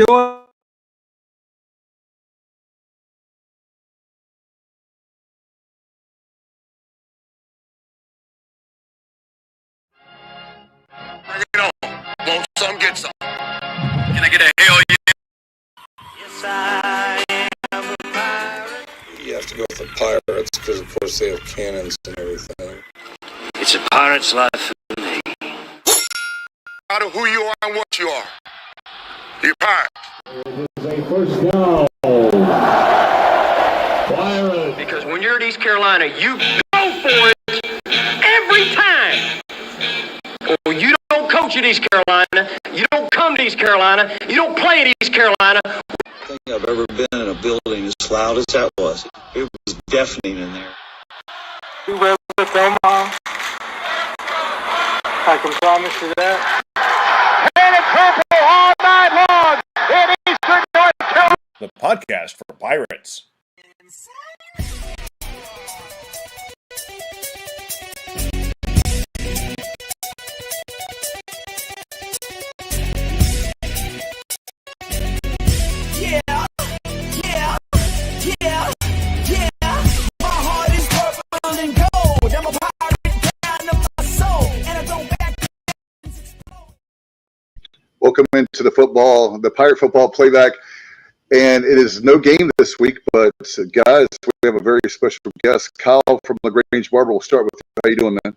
doing? Bring it on. Want some, get some. Can I get a hell yeah? Yes, I am a pirate. You have to go with the pirates because, of course, they have cannons and everything. It's a pirate's life for me. No matter who you are and what you are, you're a pirate. It is a first down. Pirates. Because when you're at East Carolina, you go for it every time. Or you don't coach at East Carolina, you don't come to East Carolina, you don't play at East Carolina. I think I've ever been in a building as loud as that was. It was deafening in there. You will with Omaha. I can promise you that. Painted purple all night long in Eastern North Carolina. The podcast for pirates. Welcome into the Pirate Football Playback, and it is no game this week, but guys, we have a very special guest, Kyle from LaGrange Barber. We'll start with you. How you doing, man?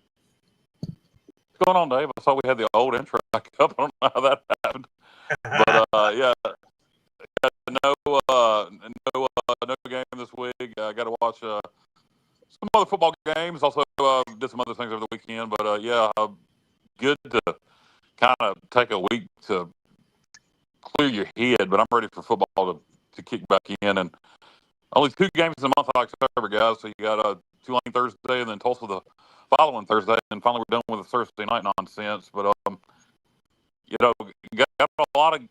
What's going on, Dave? I thought we had the old intro back up. I don't know how that happened, but yeah, no game this week. I got to watch some other football games. Also, did some other things over the weekend, but good to kind of take a week to clear your head, but I'm ready for football to kick back in. And only 2 games a month, October, guys. So you got Tulane Thursday and then Tulsa the following Thursday, and finally we're done with the Thursday night nonsense. But got a lot of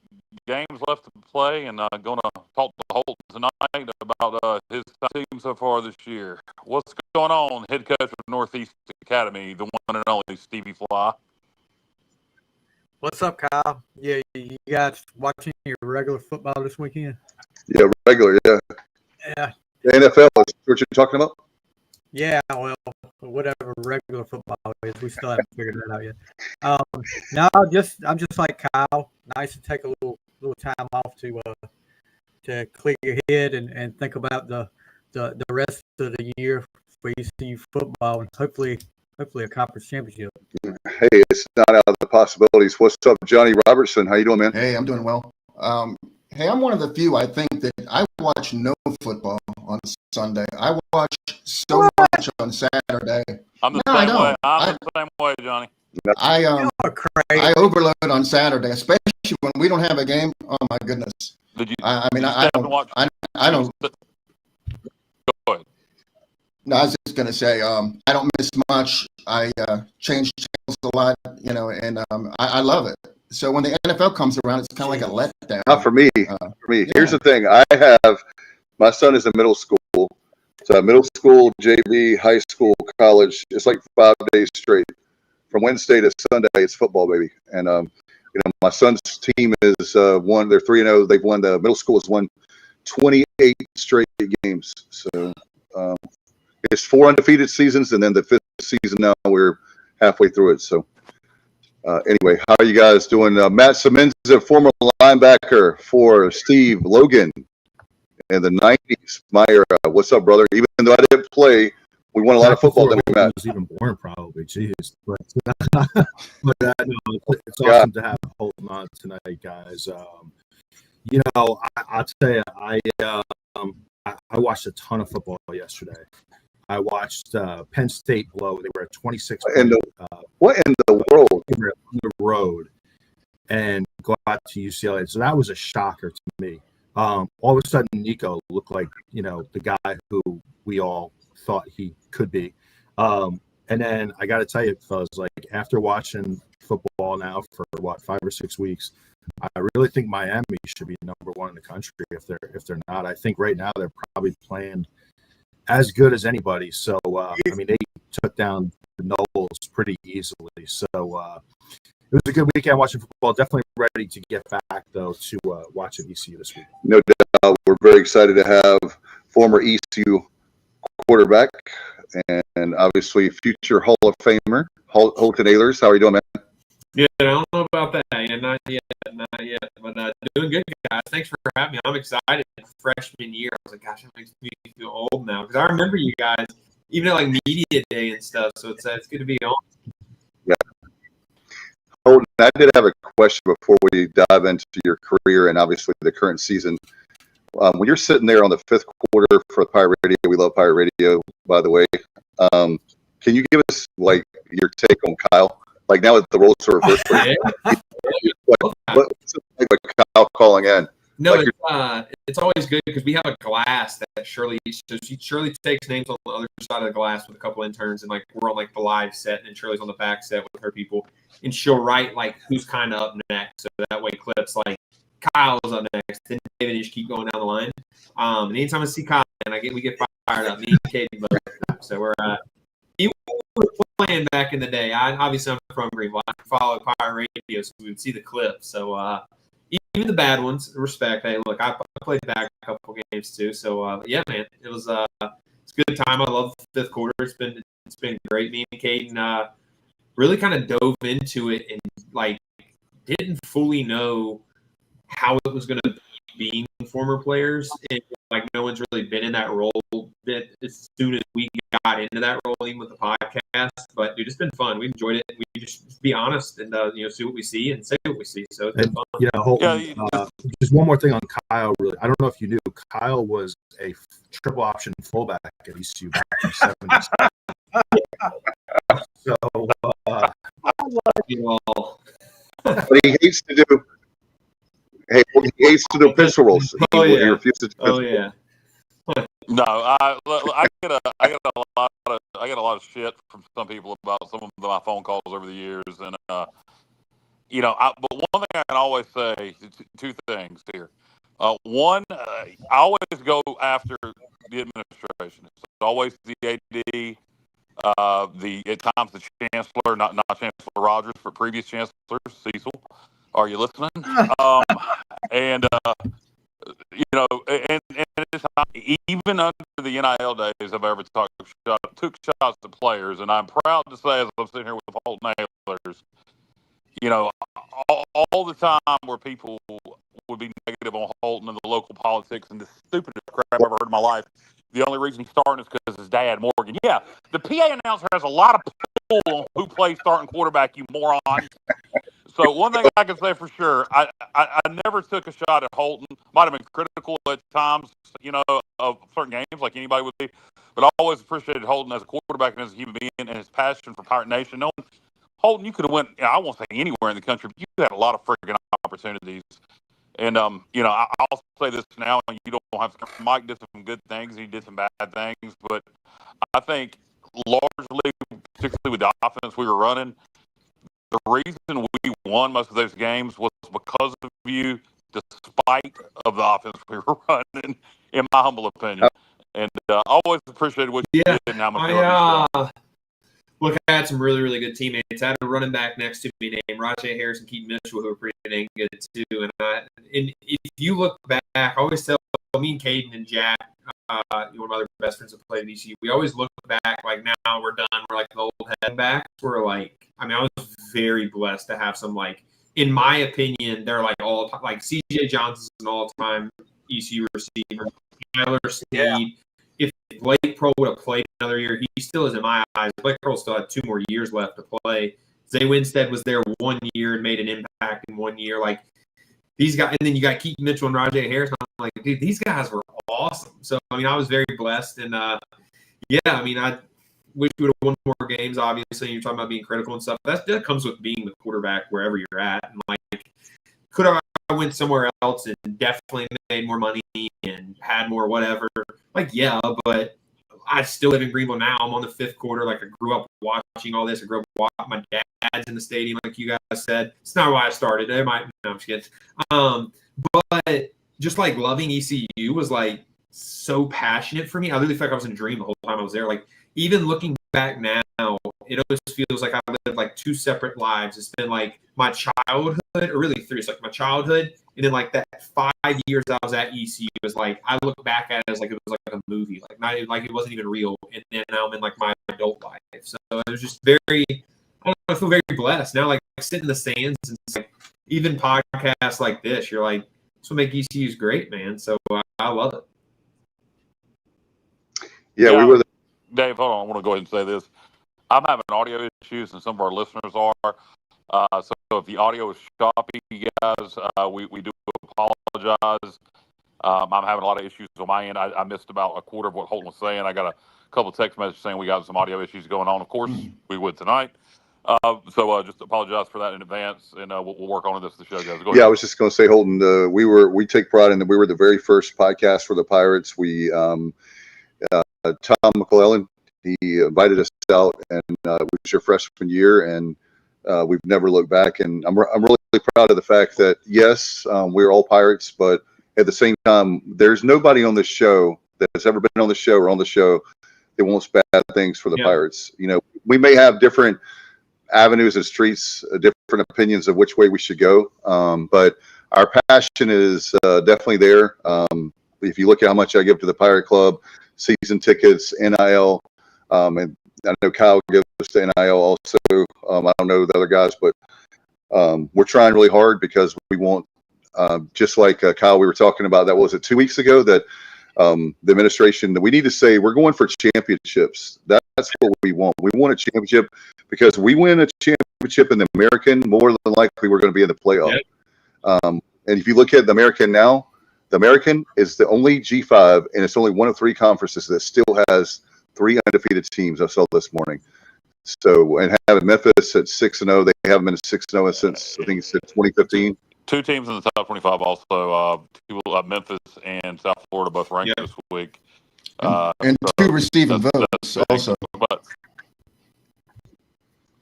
games left to play, and going to talk to Holton tonight about his team so far this year. What's going on, head coach of Northeast Academy, the one and only Stevie Fly? What's up, Kyle? Yeah, you guys watching your regular football this weekend? Yeah, regular, yeah. Yeah. The NFL is what you're talking about? Yeah, well, whatever regular football is, we still haven't figured that out yet. No, I'm just like Kyle. Nice to take a little time off to clear your head and think about the rest of the year for ECU football and hopefully a conference championship. Hey, it's not out of the possibilities. What's up, Johnny Robertson? How you doing, man? Hey, I'm doing well. Hey, I'm one of the few, I think, that I watch no football on Sunday. I watch so much on Saturday. I'm the same way. I'm the same way, Johnny. I overload on Saturday, especially when we don't have a game. Oh my goodness! Did you? I don't. Go ahead. No, I was just gonna say I don't miss much. I change channels a lot, and I love it. So when the NFL comes around, it's kind of like a letdown. Not for me. Here's the thing. My son is in middle school. So middle school, JV, high school, college. It's like 5 days straight. From Wednesday to Sunday, it's football, baby. And, my son's team is won. They're 3-0. They've won. The middle school has won 28 straight games. So it's 4 undefeated seasons, and then the 5th season now we're halfway through it. So anyway, how are you guys doing? Matt Semenza, former linebacker for Steve Logan in the 90s, my era. What's up, brother? Even though I didn't play, we won a lot of football. Then we met. Was even born, probably. Jeez, but it's awesome to have Holton on tonight, guys. I'll tell you, I watched a ton of football yesterday. I watched Penn State blow. They were at 26. What in the world? They were on the road and go out to UCLA. So that was a shocker to me. All of a sudden, Nico looked like, the guy who we all thought he could be. And then I got to tell you, fellas, like after watching football now for 5 or 6 weeks, I really think Miami should be number 1 in the country if they're not. I think right now they're probably playing as good as anybody. So, they took down the Knowles pretty easily. So, was a good weekend watching football. Definitely ready to get back though to watching ECU this week. No doubt, we're very excited to have former ECU quarterback and obviously future Hall of Famer Holton Ahlers. How are you doing, man? Yeah, I don't know about that. Yeah, not yet. But doing good, guys. Thanks for having me. I'm excited. Freshman year, I was like, gosh, that makes me feel old now because I remember you guys even at like media day and stuff. So it's good to be on. Yeah. Holton, I did have a question before we dive into your career and obviously the current season. When you're sitting there on the fifth quarter for Pirate Radio, we love Pirate Radio, by the way. Can you give us like your take on Kyle? Like now that the roles are reversed, what's it like with Kyle calling in? No, like it's always good because we have a glass that Shirley takes names on the other side of the glass with a couple interns, and like we're on like the live set, and Shirley's on the back set with her people, and she'll write like who's kind of up next, so that way clips like Kyle's up next, then David and just keep going down the line. And anytime I see Kyle, and we get fired up, me and Katie both. So we're even we were playing back in the day. Obviously I'm from Greenville. I followed Pirate Radio, so we would see the clips. So even the bad ones, respect. Hey, look, I played back a couple games too. So yeah, man, it's a good time. I love the fifth quarter. It's been great. Me and Caden really kind of dove into it and like didn't fully know how it was going to be being former players, and like no one's really been in that role that as soon as we got into that role, even with the podcast. But dude, it's been fun. We enjoyed it. We just be honest and see what we see and say what we see. So it's been fun. Yeah, Holton, just one more thing on Kyle. Really, I don't know if you knew Kyle was a triple option fullback at ECU back in the 70s. So I like it all. But he hates to do. Hey, he hates to do pistol rolls. Oh yeah. He refuses to Oh yeah. No, I get a lot of shit from some people about some of my phone calls over the years, and but one thing I can always say, two things here. One, I always go after the administration. It's always the AD, at times the chancellor, not Chancellor Rogers, but previous chancellor Cecil. Are you listening? And it's not, even under the NIL days, I've ever took shots at players, and I'm proud to say, as I'm sitting here with Holton Ahlers, all the time where people would be negative on Holton and the local politics and the stupidest crap I've ever heard in my life. The only reason he's starting is because his dad, Morgan. Yeah, the PA announcer has a lot of pull on who plays starting quarterback, you moron. So one thing I can say for sure, I never took a shot at Holton. Might have been critical at times, of certain games like anybody would be. But I always appreciated Holton as a quarterback and as a human being and his passion for Pirate Nation. Knowing Holton, you could have went, I won't say anywhere in the country, but you had a lot of freaking opportunities. And, I'll say this now, you don't have to. Mike did some good things. He did some bad things. But I think largely, particularly with the offense we were running, the reason we won most of those games was because of you, despite of the offense we were running, in my humble opinion. And I always appreciated what you did and how much you love. Look, I had some really, really good teammates. I had a running back next to me named Rajay Harris and Keaton Mitchell, who were pretty dang good too. And if you look back, I always tell me and Caden and Jack, one of my other best friends that played at ECU, we always look back like now we're done. We're like the old head backs. We're like, I was very blessed to have some, like, in my opinion, they're like all time, like CJ Johnson's an all-time ECU receiver. Tyler Sneed. If Blake Pearl would have played another year, he still is in my eyes. Blake Pearl still had 2 more years left to play. Zay Winstead was there 1 year and made an impact in 1 year. Like, these guys, and then you got Keaton Mitchell and Rajay Harris. And I'm like, dude, these guys were awesome. So, I was very blessed. And, I wish we would have won more games, obviously. You're talking about being critical and stuff. That comes with being the quarterback wherever you're at. And, like, could I went somewhere else and definitely made more money and had more whatever? Like, yeah, but I still live in Greenville now. I'm on the 5th quarter. Like, I grew up watching all this. I grew up watching my dad's in the stadium, like you guys said. It's not why I started. No, I'm just kidding. But just, like, loving ECU was, like, so passionate for me. I literally felt like I was in a dream the whole time I was there. Like, even looking back now, it always feels like I live like two separate lives. It's been like my childhood, or really three. It's like my childhood, and then like that 5 years I was at ECU was like I look back at it as like it was like a movie, like not like it wasn't even real. And then now I'm in like my adult life, so it was just very. I don't know, I feel very blessed now. Like sitting in the stands and like even podcasts like this, you're like, this will make ECU's great, man. So I love it. Yeah, we were. Dave, hold on. I want to go ahead and say this. I'm having audio issues, and some of our listeners are. So if the audio is choppy, guys, we do apologize. I'm having a lot of issues on my end. I missed about a quarter of what Holton was saying. I got a couple of text messages saying we got some audio issues going on. Of course, we would tonight. So just apologize for that in advance, and we'll work on it as the show goes. Go ahead. I was just going to say, Holton, we take pride in that we were the very first podcast for the Pirates. We Tom McClellan, he invited us out, and it was your freshman year, and we've never looked back. And I'm really proud of the fact that yes, we're all Pirates, but at the same time, there's nobody on this show that's ever been on the show or on the show that wants bad things for the Pirates. You know, we may have different avenues and streets, different opinions of which way we should go, but our passion is definitely there. If you look at how much I give to the Pirate Club, season tickets, NIL, and I know Kyle gives to NIL also. I don't know the other guys, but we're trying really hard because we want, just like Kyle, we were talking about, that was it 2 weeks ago, that the administration, that we need to say we're going for championships. That's what we want. We want a championship because we win a championship in the American, more than likely we're going to be in the playoff. And if you look at the American now, the American is the only G5, and it's only one of three conferences that still has 3 undefeated teams. I saw this morning. So, and having Memphis at 6-0, they haven't been 6-0 since I think it's 2015. 2 teams in the top 25 also. Memphis and South Florida both ranked this week. And 2 receiving votes also. But,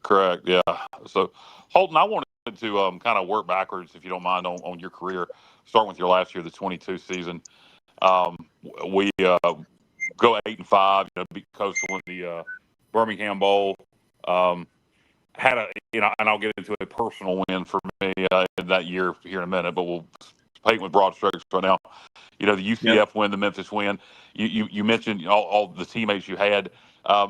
correct, yeah. So, Holton, I wanted to kind of work backwards, if you don't mind, on your career. Starting with your last year, the 22 season. We go 8-5, beat Coastal in the Birmingham Bowl. Had a, and I'll get into a personal win for me in that year here in a minute, but we'll paint with broad strokes right now. The UCF win, the Memphis win. You mentioned all the teammates you had. I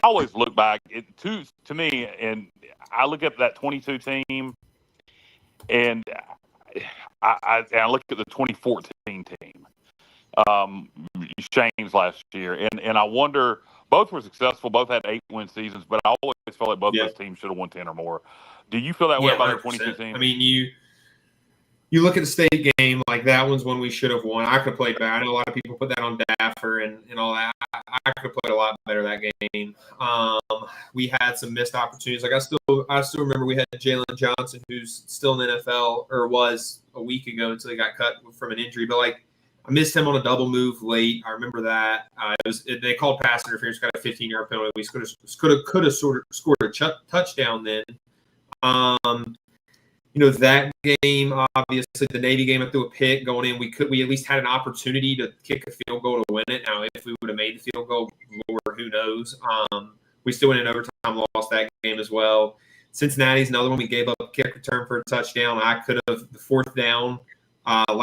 always look back to me, and I look at that 22 team, and I look at the 2014 team. Shane's last year, and I wonder, both were successful, both had 8-win seasons, but I always felt like both those teams should have won 10 or more. Do you feel that way about the 22 team? I mean, you look at the state game, like that one's one we should have won. I could have played better. I know a lot of people put that on Daffer and all that. I could have played a lot better that game. We had some missed opportunities. Like I still remember we had Jalen Johnson, who's still in the NFL, or was a week ago until he got cut from an injury. But like, I missed him on a double move late. I remember that. They called pass interference, got a 15-yard penalty. We could have scored a touchdown then. That game, obviously, the Navy game, I threw a pick going in. We at least had an opportunity to kick a field goal to win it. Now, if we would have made the field goal, Lord, who knows? We still went in overtime, lost that game as well. Cincinnati's another one. We gave up a kick return for a touchdown. I could have, the 4th down,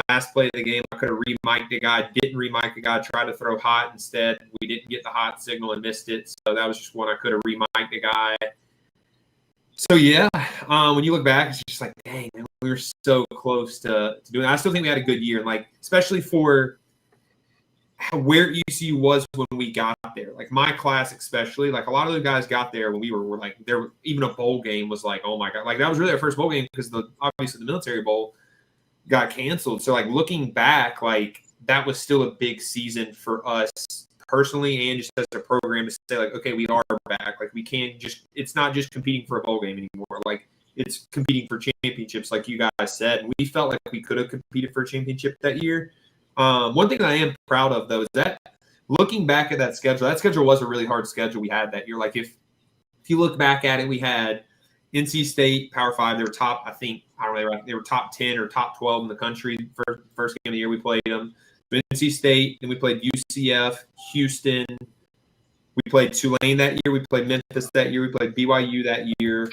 last play of the game, I could have re-mic'd a guy, didn't re-mic a guy, tried to throw hot instead. We didn't get the hot signal and missed it. So that was just one I could have re-mic'd a guy. So, when you look back, it's just like, dang, man, we were so close to doing it. I still think we had a good year, like, especially for where ECU was when we got there. Like, my class especially, like, a lot of the guys got there when we were like, there. Even a bowl game was like, oh, my God. Like, that was really our first bowl game because obviously the military bowl got canceled. So, like, looking back, like, that was still a big season for us personally and just as a program to say, like, okay, we are back. Like, we can't just – it's not just competing for a bowl game anymore. Like, it's competing for championships, like you guys said. We felt like we could have competed for a championship that year. One thing that I am proud of, though, is that looking back at that schedule was a really hard schedule we had that year. Like, if you look back at it, we had NC State, Power 5. They were top, I think, they were top 10 or top 12 in the country for first game of the year we played them. NC State, then we played UCF, Houston. We played Tulane that year. We played Memphis that year. We played BYU that year.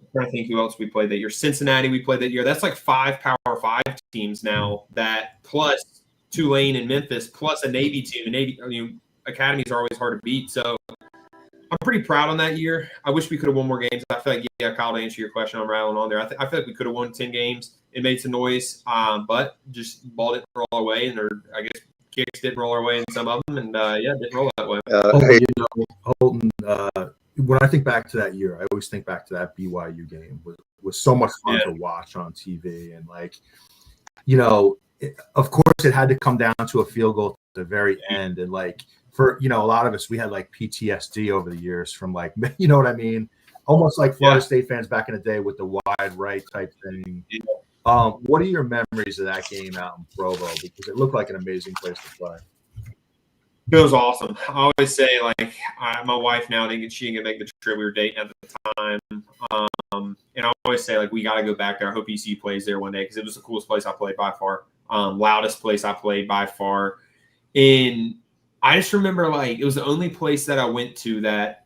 I'm trying to think who else we played that year. Cincinnati we played that year. That's like 5 Power 5 teams now, that plus Tulane and Memphis, plus a Navy team. And Navy, academies are always hard to beat. So I'm pretty proud on that year. I wish we could have won more games. I feel like, Kyle, to answer your question, I'm rattling on there. I feel like we could have won 10 games. It made some noise, but just ball didn't roll our way, and I guess kicks didn't roll our way in some of them, and didn't roll that way. Holton, when I think back to that year, I always think back to that BYU game. Was so much fun to watch on TV, and of course, it had to come down to a field goal at the very end, and for a lot of us, we had PTSD over the years from you know what I mean, almost like Florida State fans back in the day with the wide right type thing. What are your memories of that game out in Provo? Because it looked like an amazing place to play. It was awesome. I always say, my wife now, she didn't make the trip. We were dating at the time. And I always say, we got to go back there. I hope ECU plays there one day, because it was the coolest place I played by far. Loudest place I played by far. And I just remember, it was the only place that I went to that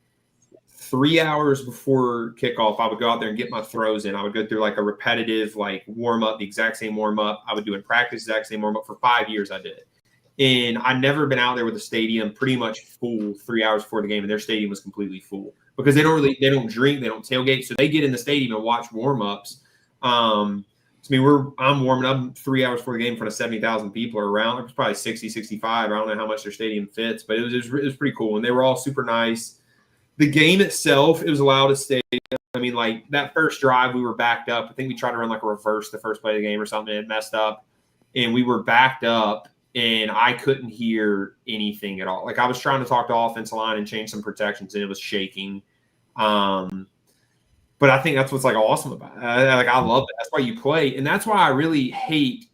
3 hours before kickoff, I would go out there and get my throws in. I would go through a repetitive warm-up, the exact same warm-up. I would do in practice, the exact same warm-up. For 5 years I did it. And I'd never been out there with the stadium pretty much full 3 hours before the game, and their stadium was completely full because they don't drink, they don't tailgate, so they get in the stadium and watch warm-ups. I'm warming up 3 hours before the game in front of 70,000 people around. It was probably 60, 65. I don't know how much their stadium fits, but it was pretty cool, and they were all super nice. The game itself, it was the loudest stadium. That first drive, we were backed up. I think we tried to run a reverse the first play of the game or something. It messed up, and we were backed up, and I couldn't hear anything at all. I was trying to talk to offensive line and change some protections, and it was shaking. But I think that's what's awesome about it. I love it. That's why you play, and that's why I really hate.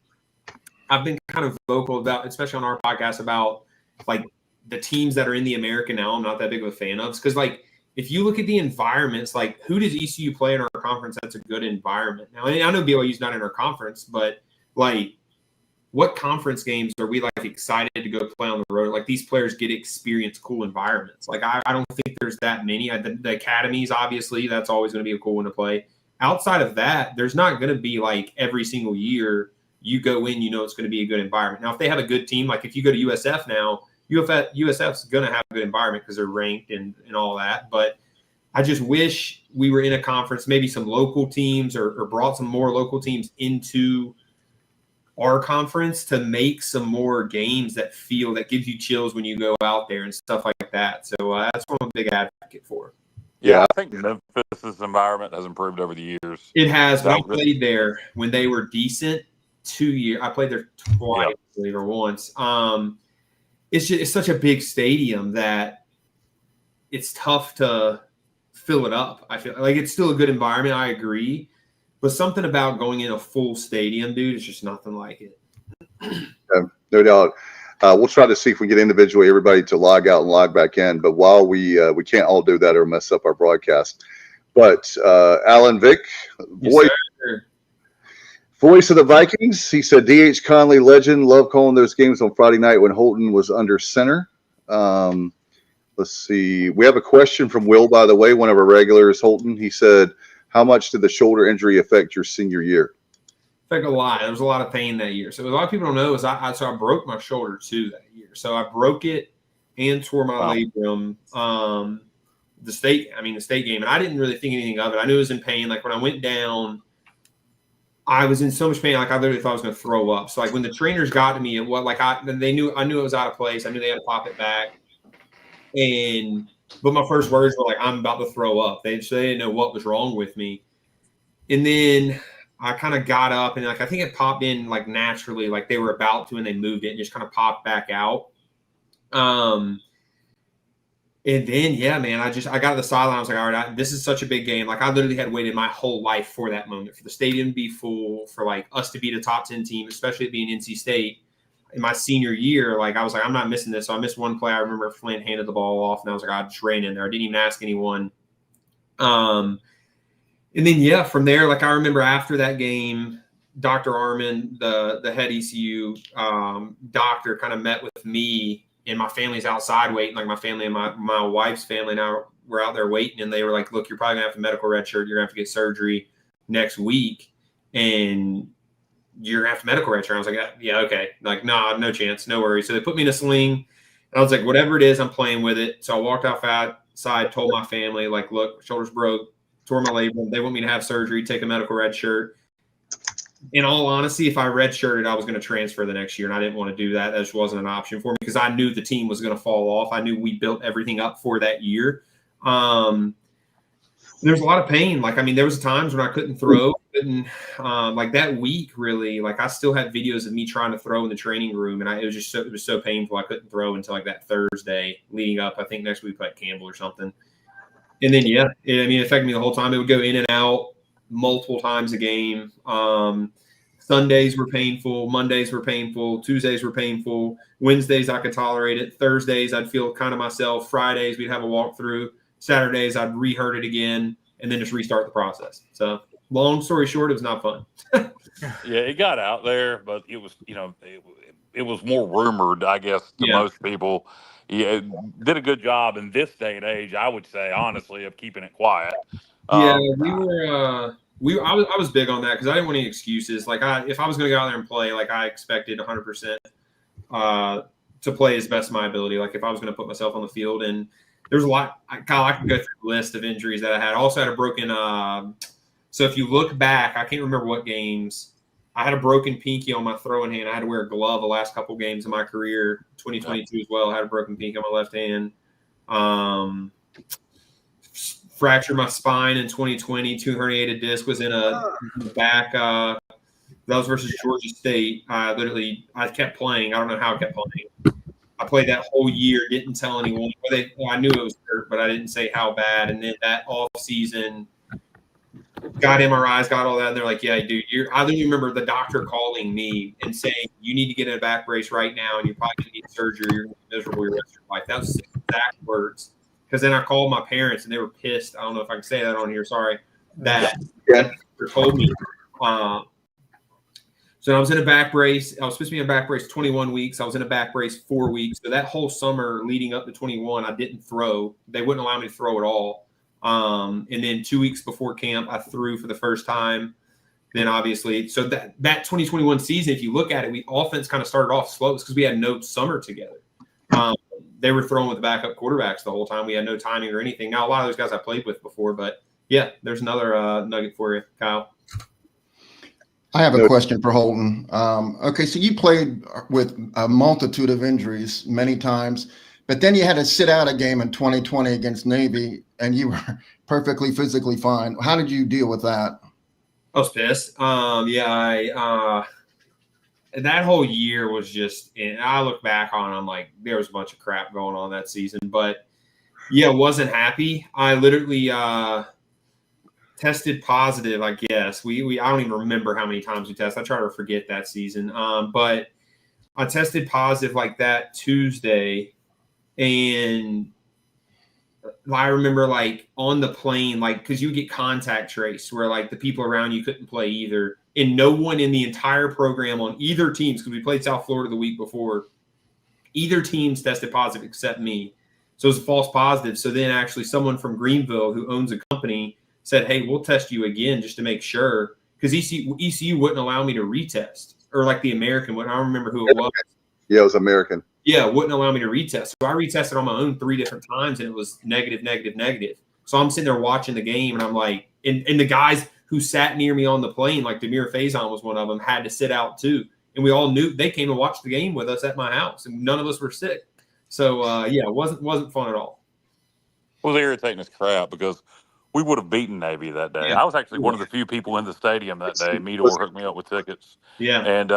I've been kind of vocal about, especially on our podcast, about the teams that are in the American now. I'm not that big of a fan of, because if you look at the environments, who does ECU play in our conference that's a good environment? Now, I know BYU's not in our conference, but what conference games are we excited to go play on the road? These players get experience cool environments. I don't think there's that many. The academies, obviously, that's always going to be a cool one to play. Outside of that, there's not going to be every single year you go in, it's going to be a good environment. Now, if they have a good team, if you go to USF now, USF's going to have a good environment because they're ranked and all that. But I just wish we were in a conference, maybe some local teams or brought some more local teams into our conference to make some more games that gives you chills when you go out there and stuff like that. So that's what I'm a big advocate for. Yeah, I think Memphis's environment has improved over the years. It has. When I played there, when they were decent, 2 years. I played there twice, I believe, or once. It's such a big stadium that it's tough to fill it up. I feel it's still a good environment. I agree. But something about going in a full stadium, dude, it's just nothing like it. No doubt. We'll try to see if we get individually everybody to log out and log back in. But while we can't all do that or mess up our broadcast. But Alan Vick, voice of the Vikings, he said, D.H. Conley, legend, love calling those games on Friday night when Holton was under center. Let's see. We have a question from Will, by the way, one of our regulars, Holton. He said, how much did the shoulder injury affect your senior year? Affect a lot. There was a lot of pain that year. So a lot of people don't know is I broke my shoulder too that year. So I broke it and tore my labrum. The state game, and I didn't really think anything of it. I knew it was in pain. When I went down, I was in so much pain. I literally thought I was going to throw up. So when the trainers got to me, I knew it was out of place. I knew they had to pop it back. But my first words were I'm about to throw up. They didn't know what was wrong with me. And then I kind of got up and I think it popped in naturally, they were about to, and they moved it and just kind of popped back out. And then, yeah, man, I got to the sideline. I was all right, this is such a big game. I literally had waited my whole life for that moment, for the stadium to be full, for us to beat a top 10 team, especially it being NC State. In my senior year, I was I'm not missing this. So I missed one play. I remember Flynn handed the ball off, and I was I just ran in there. I didn't even ask anyone. And then, yeah, from there, I remember after that game, Dr. Armin, the head ECU doctor, kind of met with me and my family's outside waiting. Like my family and my wife's family now were out there waiting, and they were like, "Look, you're probably gonna have to medical red shirt. You're gonna have to get surgery next week, and you're gonna have to medical red shirt." I was like, "Yeah, okay." Like, nah, no chance, no worries. So they put me in a sling, and I was like, "Whatever it is, I'm playing with it." So I walked outside, told my family, like, "Look, shoulders broke, tore my labrum. They want me to have surgery, take a medical red shirt." In all honesty, if I redshirted, I was going to transfer the next year, and I didn't want to do that. That just wasn't an option for me because I knew the team was going to fall off. I knew we built everything up for that year. There's a lot of pain. Like, I mean, there was times when I couldn't throw, like that week, really. Like, I still had videos of me trying to throw in the training room, and it was so painful. I couldn't throw until like that Thursday leading up. I think next week we played Campbell or something. And then, it affected me the whole time. It would go in and out multiple times a game. Sundays were painful. Mondays were painful. Tuesdays were painful. Wednesdays, I could tolerate it. Thursdays, I'd feel kind of myself. Fridays, we'd have a walkthrough. Saturdays, I'd re-hurt it again and then just restart the process. So long story short, it was not fun. Yeah, it got out there, but it was, it was more rumored, I guess, to most people. Yeah, did a good job in this day and age, I would say, honestly, of keeping it quiet. Yeah, I was big on that because I didn't want any excuses. Like, if I was going to go out there and play, like I expected 100% to play as best of my ability. Like, if I was going to put myself on the field, and there's a lot. Kyle, I can go through the list of injuries that I had. I also had a broken. So if you look back, I can't remember what games. I had a broken pinky on my throwing hand. I had to wear a glove the last couple games of my career. 2022 as well. I had a broken pinky on my left hand. Fractured my spine in 2020. 2 herniated disc was in a back. That was versus Georgia State. I kept playing. I don't know how I kept playing. I played that whole year. Didn't tell anyone. I knew it was hurt, but I didn't say how bad. And then that off season, got MRIs, got all that. And they're like, "Yeah, dude, I don't even remember the doctor calling me and saying, you need to get in a back brace right now, and you're probably going to need surgery. You're going to be miserable your rest of your life." That was the exact words. Because then I called my parents, and they were pissed. I don't know if I can say that on here. Sorry. That told me. So I was in a back brace. I was supposed to be in a back brace 21 weeks. I was in a back brace 4 weeks. So that whole summer leading up to 21, I didn't throw. They wouldn't allow me to throw at all. And then 2 weeks before camp, I threw for the first time. Then obviously, so that 2021 season, if you look at it, we offense kind of started off slow because we had no summer together. They were throwing with the backup quarterbacks the whole time. We had no timing or anything. Now, a lot of those guys I played with before, but yeah, there's another nugget for you, Kyle. I have a question for Holton. Okay, so you played with a multitude of injuries many times, but then you had to sit out a game in 2020 against Navy, and you were perfectly physically fine. How did you deal with that? I was pissed. That whole year was just, and I look back on it, I'm like, there was a bunch of crap going on that season. But, yeah, wasn't happy. I literally tested positive, I guess. I don't even remember how many times we tested. I try to forget that season. But I tested positive like that Tuesday, and I remember like on the plane, like, because you get contact traced where like the people around you couldn't play either. And no one in the entire program on either teams, because we played South Florida the week before, either teams tested positive except me. So it was a false positive. So then actually someone from Greenville who owns a company said, "Hey, we'll test you again just to make sure." Because ECU wouldn't allow me to retest, or like the American one. I don't remember who it was. Yeah, it was American. Yeah, wouldn't allow me to retest. So I retested on my own 3 different times, and it was negative, negative, negative. So I'm sitting there watching the game, and I'm like, and the guys who sat near me on the plane, like Demir Faison was one of them, had to sit out too. And we all knew they came to watch the game with us at my house, and none of us were sick. So yeah, it wasn't fun at all. It was irritating as crap because we would have beaten Navy that day. Yeah. I was actually one of the few people in the stadium that day. Meador hooked me up with tickets. Yeah, and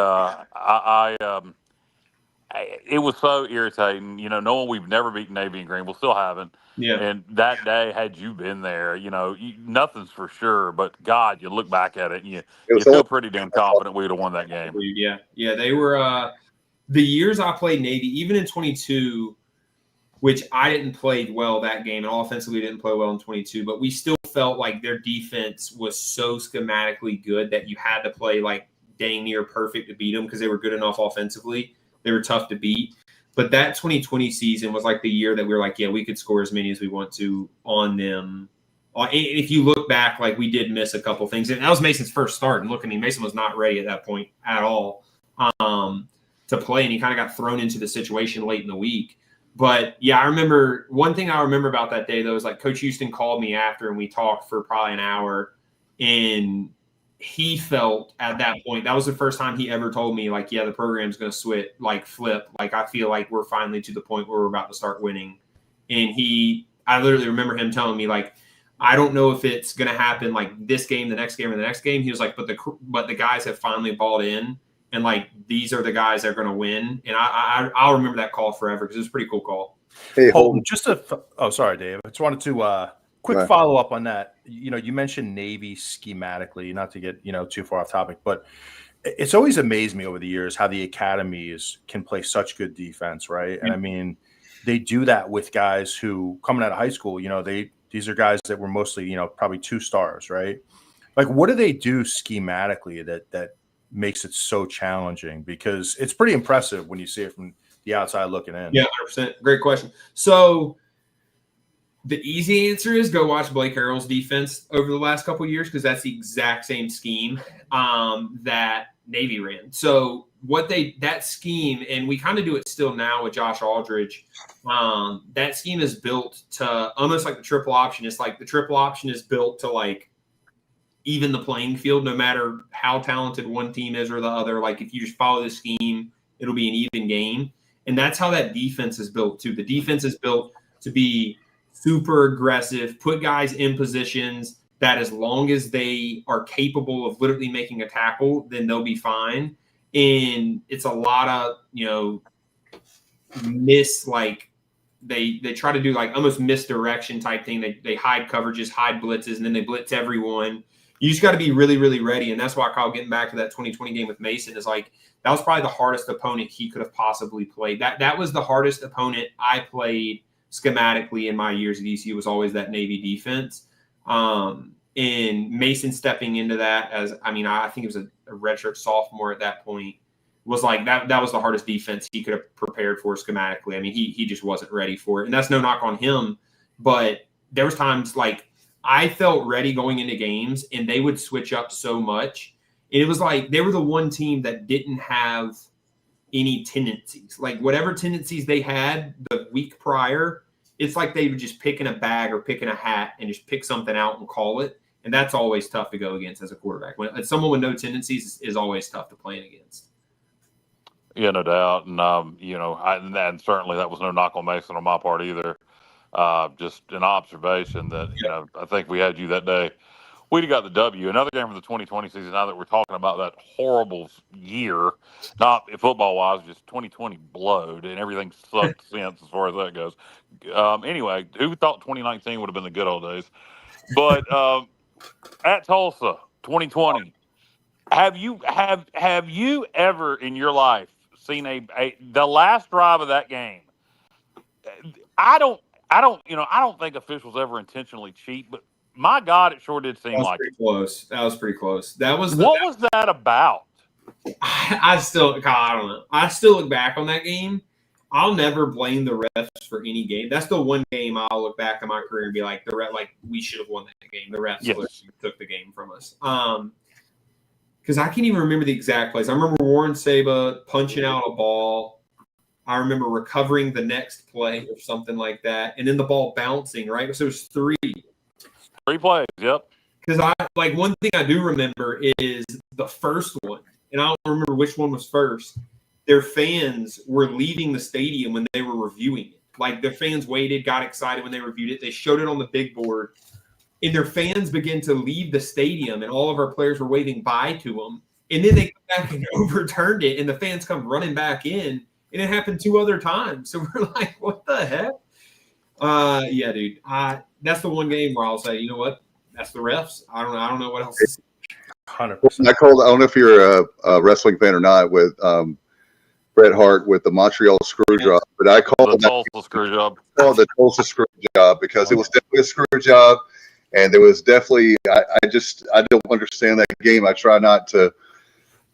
it was so irritating, knowing we've never beaten Navy in Greenville, still haven't. Yeah. And that day, had you been there, nothing's for sure. But God, you look back at it, and you feel pretty damn confident we would have won that game. Yeah. They were the years I played Navy, even in 22, which I didn't play well that game, and offensively didn't play well in 22. But we still felt like their defense was so schematically good that you had to play like dang near perfect to beat them because they were good enough offensively. They were tough to beat. But that 2020 season was like the year that we were like, yeah, we could score as many as we want to on them. If you look back, like we did miss a couple things. And that was Mason's first start. And look, I mean, Mason was not ready at that point at all to play. And he kind of got thrown into the situation late in the week. But, yeah, I remember one thing I remember about that day, though, is like Coach Houston called me after and we talked for probably an hour. And he felt at that point, that was the first time he ever told me, like, yeah, the program's going to flip. Like, I feel like we're finally to the point where we're about to start winning. And I literally remember him telling me, like, I don't know if it's going to happen like this game, the next game, or the next game. He was like, but the guys have finally bought in, and like these are the guys that are going to win. And I'll remember that call forever because it was a pretty cool call. Hey, Holton, sorry, Dave. I just wanted to quick follow up on that. You know, you mentioned Navy schematically, not to get too far off topic, but it's always amazed me over the years how the academies can play such good defense, right? And I mean, they do that with guys who coming out of high school. These are guys that were mostly, probably 2 stars, right? Like, what do they do schematically that makes it so challenging? Because it's pretty impressive when you see it from the outside looking in. Yeah, 100%. Great question. So the easy answer is go watch Blake Harrell's defense over the last couple of years because that's the exact same scheme that Navy ran. So that scheme, and we kind of do it still now with Josh Aldridge, that scheme is built to almost like the triple option. It's like the triple option is built to like even the playing field, no matter how talented one team is or the other. Like if you just follow the scheme, it'll be an even game. And that's how that defense is built too. The defense is built to be super aggressive, put guys in positions that as long as they are capable of literally making a tackle, then they'll be fine. And it's a lot of, they try to do like almost misdirection type thing. They hide coverages, hide blitzes, and then they blitz everyone. You just got to be really, really ready. And that's why Kyle, getting back to that 2020 game with Mason, is like that was probably the hardest opponent he could have possibly played. That was the hardest opponent I played schematically in my years at ECU, was always that Navy defense. And Mason stepping into that I think it was a redshirt sophomore at that point, was like that was the hardest defense he could have prepared for schematically. I mean, he just wasn't ready for it. And that's no knock on him, but there was times like I felt ready going into games and they would switch up so much. And it was like they were the one team that didn't have any tendencies. Like whatever tendencies they had the week prior, it's like they would just pick in a bag or pick in a hat and just pick something out and call it. And that's always tough to go against as a quarterback. When someone with no tendencies is always tough to play against. Yeah, no doubt. And, and certainly that was no knock on Mason on my part either. Just an observation that, I think we had you that day. We'd have got the W. Another game for the 2020 season, now that we're talking about that horrible year, not football-wise, just 2020 blowed, and everything sucked since as far as that goes. Anyway, who thought 2019 would have been the good old days? But at Tulsa, 2020, have you ever in your life seen the last drive of that game? I don't think officials ever intentionally cheat, but my God, it sure did seem like it. Close. That was pretty close. Was that about? I don't know. I still look back on that game. I'll never blame the refs for any game. That's the one game I'll look back in my career and be like, we should have won that game. The refs took the game from us. Because I can't even remember the exact plays. I remember Warren Saba punching out a ball. I remember recovering the next play or something like that, and then the ball bouncing, right? So it was 3. 3 plays, yep. Because one thing I do remember is the first one, and I don't remember which one was first. Their fans were leaving the stadium when they were reviewing it. Like their fans waited, got excited when they reviewed it. They showed it on the big board, and their fans began to leave the stadium, and all of our players were waving bye to them. And then they come back and overturned it, and the fans come running back in, and it happened 2 other times. So we're like, what the heck? Yeah, dude. That's the one game where I'll say, you know what? That's the refs. I don't know what else to say. 100%. I don't know if you're a wrestling fan or not, with Bret Hart with the Montreal screw job, but I call it the Tulsa screw job. The Tulsa screw job because it was definitely a screw job, and there was definitely I don't understand that game. I try not to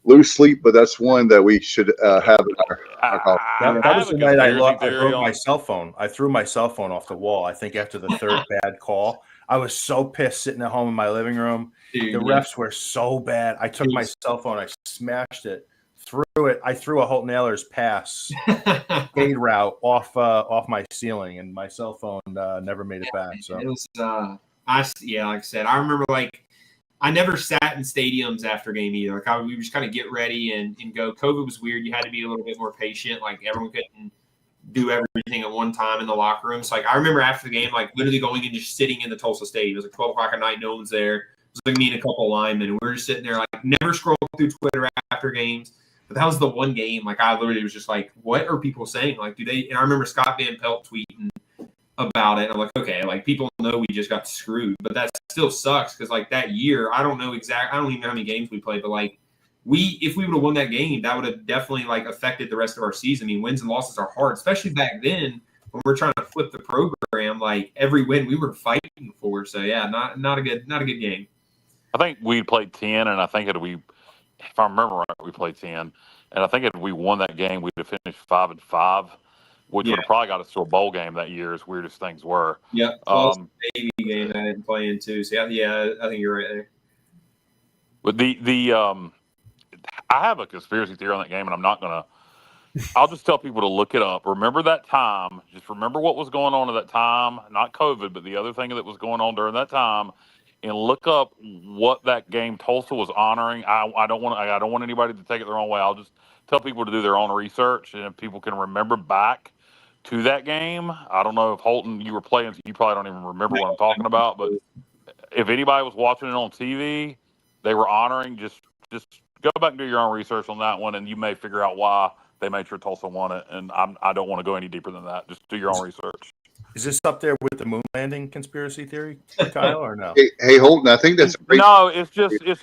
lose sleep, but that's one that we should have in our call. That was the night I theory broke my cell phone. I threw my cell phone off the wall. I think after the third bad call, I was so pissed sitting at home in my living room. Dude, the refs were so bad. I took my cell phone, I smashed it, threw it. I threw a Holton Ahlers pass fade route off my ceiling, and my cell phone never made it back. So it was like I said, I remember I never sat in stadiums after game either. We would just kind of get ready and go. COVID was weird. You had to be a little bit more patient. Like everyone couldn't do everything at one time in the locker room. So I remember after the game, literally going and just sitting in the Tulsa Stadium. It was 12 o'clock at night. No one's there. It was me and a couple of linemen. And we were just sitting there, never scroll through Twitter after games. But that was the one game. I literally was just what are people saying? Do they? And I remember Scott Van Pelt tweeting about it. I'm like, okay, people know we just got screwed, but that still sucks because that year, I don't even know how many games we played, but if we would have won that game, that would have definitely affected the rest of our season. I mean, wins and losses are hard, especially back then when we're trying to flip the program. Every win we were fighting for. So yeah, not a good game. I think we played 10, and I think if I remember right, we played 10, and I think if we won that game, we'd have finished 5-5. Which would have probably got us to a bowl game that year, as weird as things were. Yep. Navy game that I didn't play in too. So yeah, I think you're right there. But I have a conspiracy theory on that game, and I'm not gonna. I'll just tell people to look it up. Remember that time. Just remember what was going on at that time. Not COVID, but the other thing that was going on during that time, and look up what that game Tulsa was honoring. I don't want anybody to take it the wrong way. I'll just tell people to do their own research, and if people can remember back to that game. I don't know if Holton, you were playing, so you probably don't even remember what I'm talking about, but if anybody was watching it on TV, they were honoring, just go back and do your own research on that one, and you may figure out why they made sure Tulsa won it, and I don't want to go any deeper than that. Just do your own research. Is this up there with the moon landing conspiracy theory, Kyle, or no? Hey, Holton, I think that's no. It's.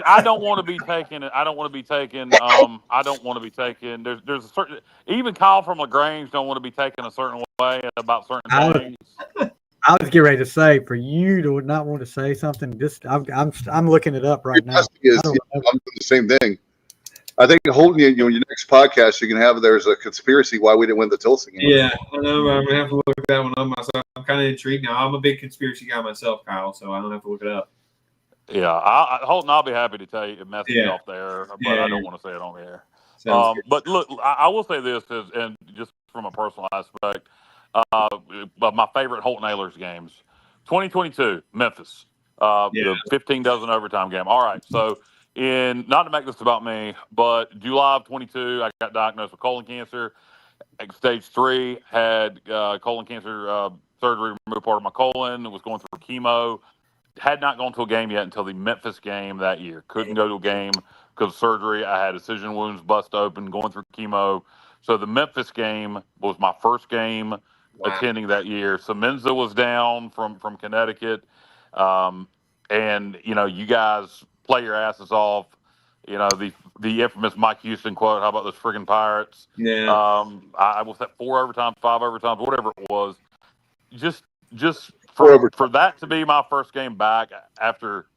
I don't want to be taken. I don't want to be taken. There's a certain. Even Kyle from LaGrange don't want to be taken a certain way about certain things. I was getting ready to say, for you to not want to say something, I'm looking it up right now. I'm doing the same thing. I think Holton, your next podcast you can have, there's a conspiracy why we didn't win the Tulsa game. Yeah, I know. I'm gonna have to look that one up myself. I'm kind of intrigued now. I'm a big conspiracy guy myself, Kyle, so I don't have to look it up. Yeah, Holton, I'll be happy to tell you mess me off there, but I don't want to say it on the air. But look, I will say this, and just from a personal aspect, my favorite Holton Ahlers games, 2022, Memphis, the 15 dozen overtime game. All right, so not to make this about me, but July of 22, I got diagnosed with colon cancer. At stage 3, had colon cancer surgery, removed part of my colon, was going through chemo. Had not gone to a game yet until the Memphis game that year. Couldn't go to a game because of surgery. I had incision wounds bust open, going through chemo. So the Memphis game was my first game attending that year. So Menza was down from Connecticut. And, you guys play your asses off. The infamous Mike Houston quote, how about those friggin' Pirates? Yeah. I was at 4 overtimes, 5 overtimes, whatever it was. Just for that to be my first game back after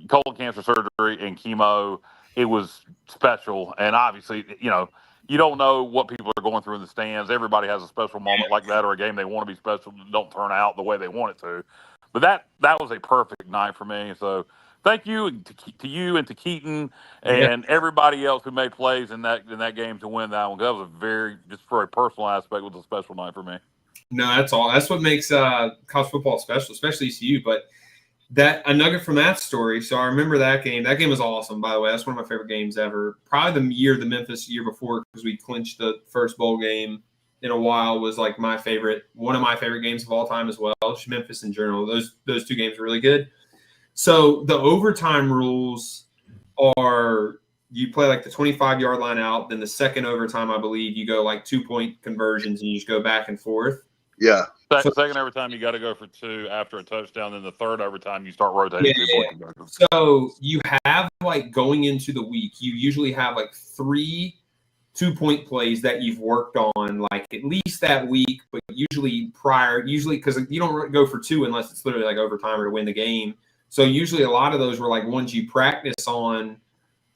colon cancer surgery and chemo, it was special. And obviously, you don't know what people are going through in the stands. Everybody has a special moment like that, or a game they want to be special don't turn out the way they want it to. But that was a perfect night for me. So thank you to you and to Keaton and everybody else who made plays in that game to win that one. That was just for a personal aspect, was a special night for me. No, that's all. That's what makes college football special, especially ECU. But a nugget from that story. So I remember that game. That game was awesome, by the way. That's one of my favorite games ever. Probably the Memphis year before, because we clinched the first bowl game in a while, was one of my favorite games of all time as well. Memphis in general. Those two games were really good. So the overtime rules are you play the 25-yard line out. Then the second overtime, I believe, you go 2-point conversions and you just go back and forth. Yeah. Second overtime, you got to go for 2 after a touchdown. Then the third overtime, you start rotating 2-point conversions. So you have going into the week, you usually have 3 2-point plays that you've worked on at least that week, but usually because you don't go for 2 unless it's literally overtime or to win the game. So usually a lot of those were ones you practice on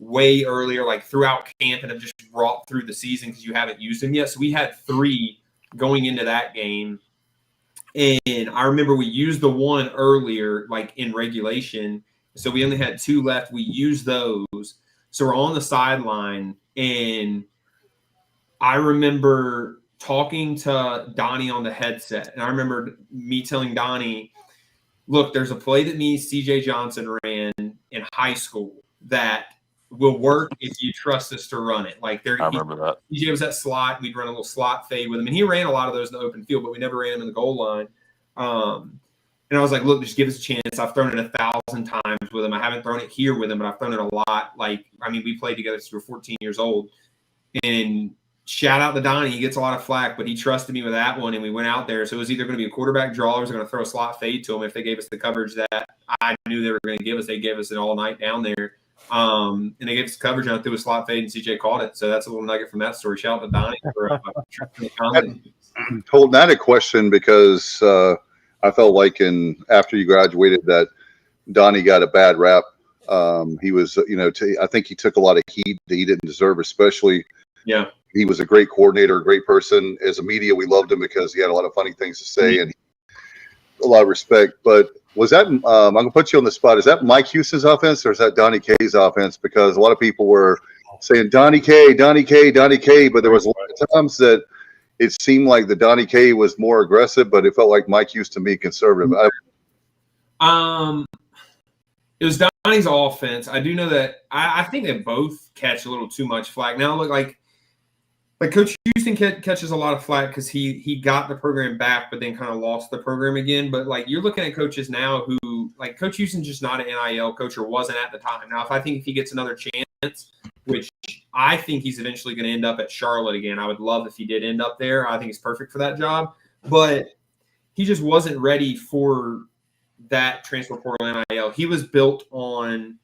way earlier, like throughout camp, and have just brought through the season because you haven't used them yet. So we had 3 going into that game. And I remember we used the one earlier, like in regulation. So we only had 2 left. We used those. So we're on the sideline. And I remember talking to Donnie on the headset. And I remember me telling Donnie, look, there's a play that me, CJ Johnson, ran in high school that will work if you trust us to run it. Like I remember that. CJ was that slot. We'd run a little slot fade with him. And he ran a lot of those in the open field, but we never ran him in the goal line. And I was like, look, just give us a chance. I've thrown it 1,000 times with him. I haven't thrown it here with him, but I've thrown it a lot. Like, I mean, we played together since we were 14 years old. And shout out to Donnie. He gets a lot of flack, but he trusted me with that one, and we went out there. So it was either going to be a quarterback draw or I was going to throw a slot fade to him if they gave us the coverage that I knew they were going to give us. They gave us it all night down there. And they gave us the coverage, and I threw a slot fade, and CJ caught it. So that's a little nugget from that story. Shout out to Donnie for the comment. Holton, I had a question because I felt like after you graduated that Donnie got a bad rap. He was, I think he took a lot of heat that he didn't deserve, especially. Yeah. He was a great coordinator, a great person. As a media, we loved him because he had a lot of funny things to say and a lot of respect. But was that, I'm going to put you on the spot. Is that Mike Houston's offense or is that Donnie K's offense? Because a lot of people were saying Donnie K, Donnie K, Donnie K, but there was a lot of times that it seemed like the Donnie K was more aggressive, but it felt like Mike used to be conservative. It was Donnie's offense. I do know that I think they both catch a little too much flack. Now, look, like Coach Houston catches a lot of flack because he got the program back, but then kind of lost the program again. But like you're looking at coaches now who like Coach Houston's just not an NIL coach or wasn't at the time. Now, if he gets another chance, which I think he's eventually going to end up at Charlotte again. I would love if he did end up there. I think he's perfect for that job, but he just wasn't ready for that transfer portal NIL. He was built on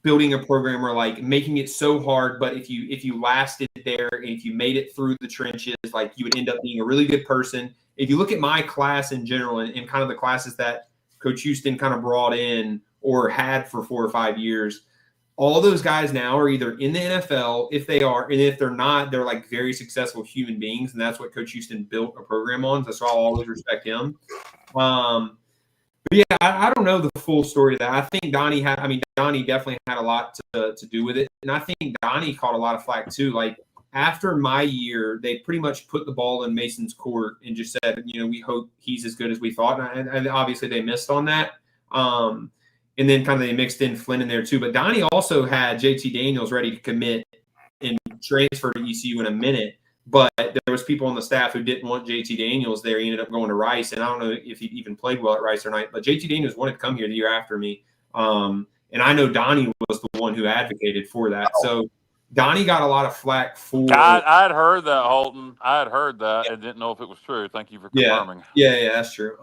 building a program where like making it so hard, but if you lasted there and if you made it through the trenches, like you would end up being a really good person. If you look at my class in general and kind of the classes that Coach Houston kind of brought in or had for 4 or 5 years, all those guys now are either in the NFL, if they are, and if they're not, they're like very successful human beings, and that's what Coach Houston built a program on. So I'll always respect him. But yeah, I don't know the full story of that. I think Donnie definitely had a lot to do with it. And I think Donnie caught a lot of flack too. Like after my year, they pretty much put the ball in Mason's court and just said, we hope he's as good as we thought. And obviously they missed on that. And then kind of they mixed in Flynn in there too. But Donnie also had JT Daniels ready to commit and transfer to ECU in a minute. But there was people on the staff who didn't want JT Daniels there. He ended up going to Rice, and I don't know if he even played well at Rice or not. But JT Daniels wanted to come here the year after me, and I know Donnie was the one who advocated for that. So Donnie got a lot of flack for. I had heard that, Holton. I had heard that and didn't know if it was true. Thank you for confirming. Yeah, that's true.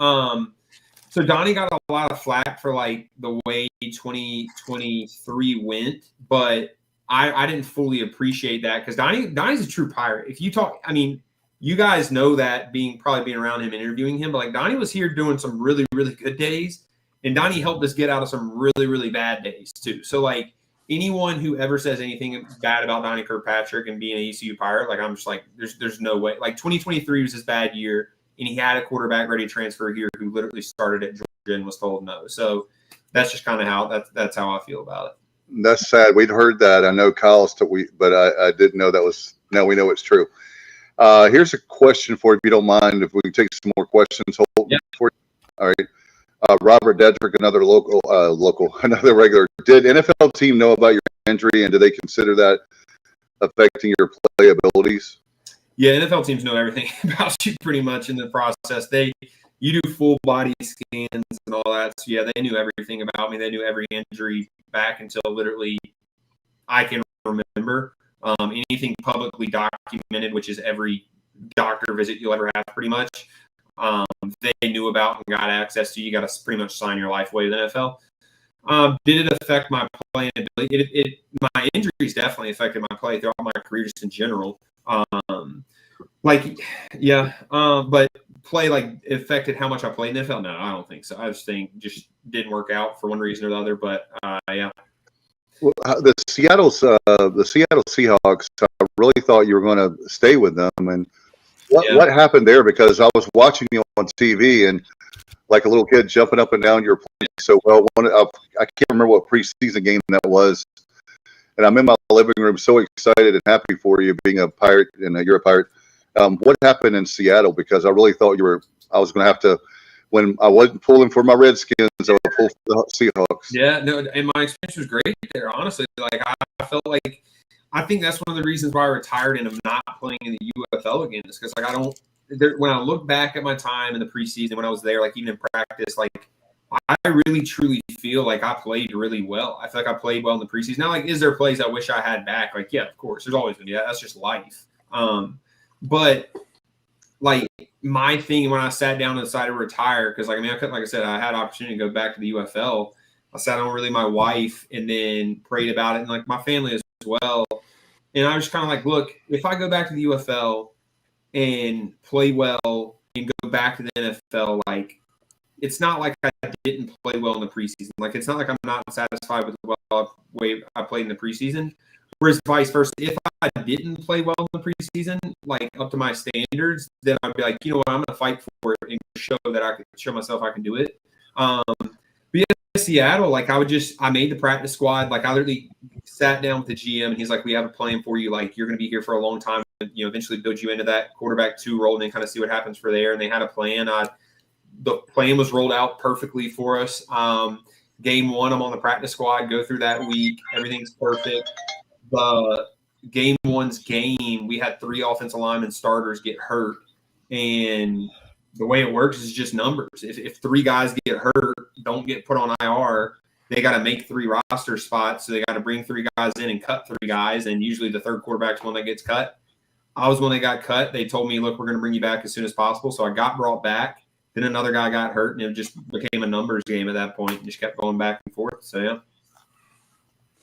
So Donnie got a lot of flack for like the way 2023 went, but I didn't fully appreciate that because Donnie's a true pirate. If you talk, you guys know that probably being around him and interviewing him, but like Donnie was here doing some really, really good days, and Donnie helped us get out of some really, really bad days too. So like anyone who ever says anything bad about Donnie Kirkpatrick and being an ECU pirate, like I'm just like, there's no way. Like 2023 was his bad year, and he had a quarterback ready to transfer here who literally started at Georgia and was told no. So that's just kind of how that's how I feel about it. That's sad. We'd heard that. I know Kyle's but I didn't know that was. Now we know it's true. Here's a question for you, if you don't mind, if we can take some more questions. Yeah. For you. All right. Robert Dedrick, another another regular. Did NFL team know about your injury, and do they consider that affecting your play abilities? Yeah, NFL teams know everything about you pretty much in the process. You do full body scans and all that. So yeah, they knew everything about me. They knew every injury back until literally I can remember. Anything publicly documented, which is every doctor visit you'll ever have pretty much, they knew about and got access to. You got to pretty much sign your life away with the NFL. Did it affect my playing ability? My injuries definitely affected my play throughout my career just in general. But play it affected how much I played in the NFL? No, I don't think so. I just think just didn't work out for one reason or the other. But yeah. Well, the Seattle Seahawks, I really thought you were going to stay with them. And what happened there? Because I was watching you on TV and like a little kid jumping up and down. You were playing so well. I can't remember what preseason game that was. And I'm in my living room so excited and happy for you being a Pirate, and you're a Pirate. What happened in Seattle? Because I really thought I was going to have to, when I wasn't pulling for my Redskins, I would pull for the Seahawks. Yeah, no, and my experience was great there, honestly. Like, I felt like, I think that's one of the reasons why I retired and am not playing in the UFL again is because, like, when I look back at my time in the preseason, when I was there, like, even in practice, like, I really, truly feel like I played really well. I feel like I played well in the preseason. Now, like, is there plays I wish I had back? Like, yeah, of course. There's always going to be that. That's just life. But, like, my thing when I sat down and decided to retire, because, like, I mean, like I said, I had an opportunity to go back to the UFL. I sat down with my wife and then prayed about it, and, like, my family as well. And I was kind of like, look, if I go back to the UFL and play well and go back to the NFL, like, it's not like I didn't play well in the preseason. Like, it's not like I'm not satisfied with the way I played in the preseason. Whereas vice versa, if I didn't play well in the preseason, like up to my standards, then I'd be like, you know what, I'm going to fight for it and show that I can show myself I can do it. But yeah, Seattle, like I made the practice squad. Like I literally sat down with the GM and he's like, we have a plan for you. Like you're going to be here for a long time. You know, eventually build you into that quarterback 2 role and then kind of see what happens for there. And they had a plan. The plan was rolled out perfectly for us. Game 1, I'm on the practice squad, go through that week. Everything's perfect. The game 1's game, we had 3 offensive linemen starters get hurt. And the way it works is just numbers. If 3 guys get hurt, don't get put on IR, they got to make 3 roster spots. So they got to bring 3 guys in and cut 3 guys. And usually the third quarterback's one that gets cut. I was one that got cut. They told me, look, we're going to bring you back as soon as possible. So I got brought back. Then another guy got hurt, and it just became a numbers game at that point. Just kept going back and forth. So, yeah.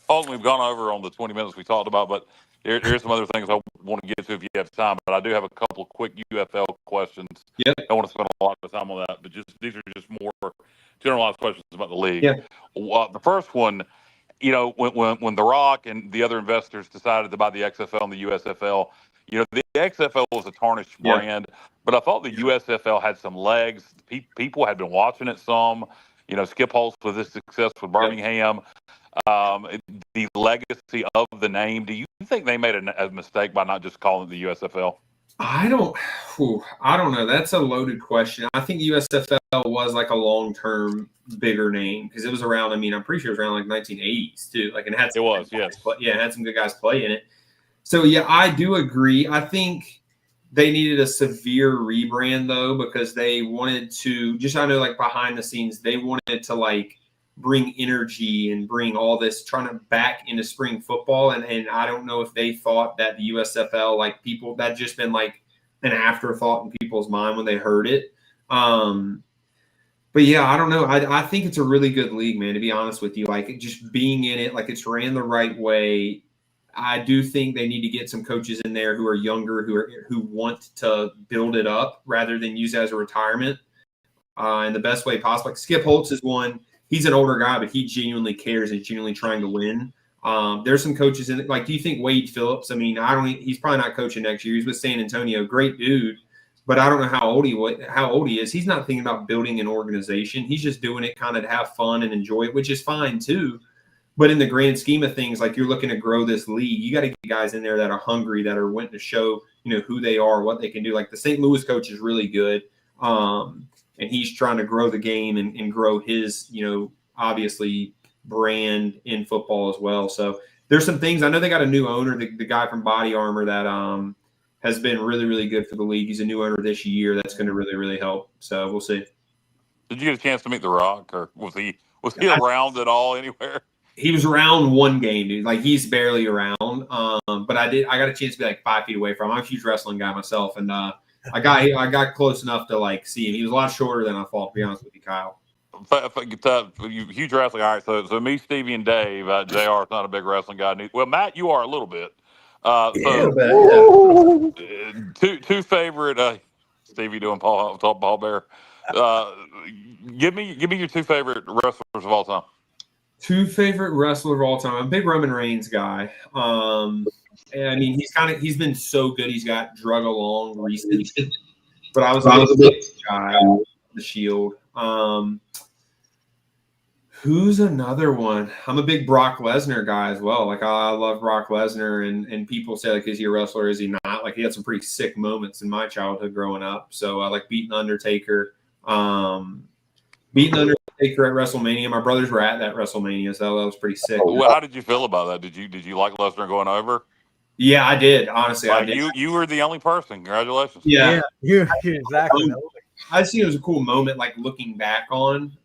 Paul, we've gone over on the 20 minutes we talked about, but here's some other things I want to get to if you have time. But I do have a couple quick UFL questions. Yep. I don't want to spend a lot of time on that, but these are just more generalized questions about the league. Yeah. The first one, you know, when The Rock and the other investors decided to buy the XFL and the USFL, you know, the XFL was a tarnished brand, but I thought the USFL had some legs. People had been watching it some. You know, Skip Holtz with his success with Birmingham. The legacy of the name. Do you think they made a mistake by not just calling it the USFL? I don't know. That's a loaded question. I think USFL was like a long-term bigger name because it was around. I mean, I'm pretty sure it was around like 1980s too. Like, and it had some it had some good guys play in it. So yeah, I do agree. I think they needed a severe rebrand though because they wanted to. Just I know like behind the scenes, they wanted to like bring energy and bring all this trying to back into spring football. And I don't know if they thought that the USFL, like people that just been like an afterthought in people's mind when they heard it. But yeah, I don't know. I think it's a really good league, man, to be honest with you. Like just being in it, like it's ran the right way. I do think they need to get some coaches in there who are younger, who want to build it up rather than use it as a retirement in the best way possible. Like Skip Holtz is one. He's an older guy, but he genuinely cares and genuinely trying to win. There's some coaches in it. Like, do you think Wade Phillips? I mean, he's probably not coaching next year. He's with San Antonio, great dude, but I don't know how old he is. He's not thinking about building an organization. He's just doing it kind of to have fun and enjoy it, which is fine too. But in the grand scheme of things, like you're looking to grow this league, you got to get guys in there that are hungry, that are wanting to show, you know, who they are, what they can do. Like the St. Louis coach is really good. And he's trying to grow the game and grow his, you know, obviously brand in football as well. So there's some things. I know they got a new owner, the guy from Body Armor that has been really, really good for the league. He's a new owner this year. That's going to really, really help. So we'll see. Did you get a chance to meet The Rock, or was he around at all anywhere? He was around one game, dude. Like he's barely around. But I got a chance to be like 5 feet away from him. I'm a huge wrestling guy myself, and I got close enough to like see him. He was a lot shorter than I thought, to be honest with you, Kyle. Huge wrestling. All right, so me, Stevie, and Dave. JR is not a big wrestling guy. Well, Matt, you are a little bit. Two favorite. Stevie doing Paul Bear. Give me your 2 favorite wrestlers of all time. Two favorite wrestlers of all time. I'm a big Roman Reigns guy. And I mean, he's been so good. He's got drug along recently, but I was a big guy. The Shield. Who's another one? I'm a big Brock Lesnar guy as well. Like I love Brock Lesnar, and people say like, is he a wrestler? Is he not? Like he had some pretty sick moments in my childhood growing up. So I like beating Undertaker. Beating Undertaker at WrestleMania. My brothers were at that WrestleMania, so that was pretty sick. Well, how did you feel about that? Did you like Lesnar going over? Yeah, I did. Honestly, I did. You were the only person. Congratulations. Yeah, exactly. I just think it was a cool moment, like looking back on.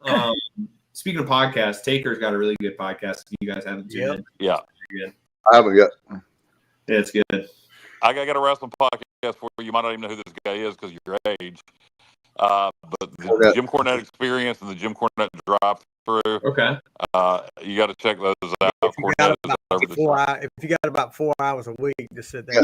Speaking of podcasts, Taker's got a really good podcast. If you guys haven't tuned in. Yeah. I haven't yet. Yeah, it's good. I got a wrestling podcast for you. You might not even know who this guy is because of your age. But the Jim Cornette Experience and the Jim Cornette Drive-Through. Okay. You got to check those out. If you got about 4 hours a week, just sit there.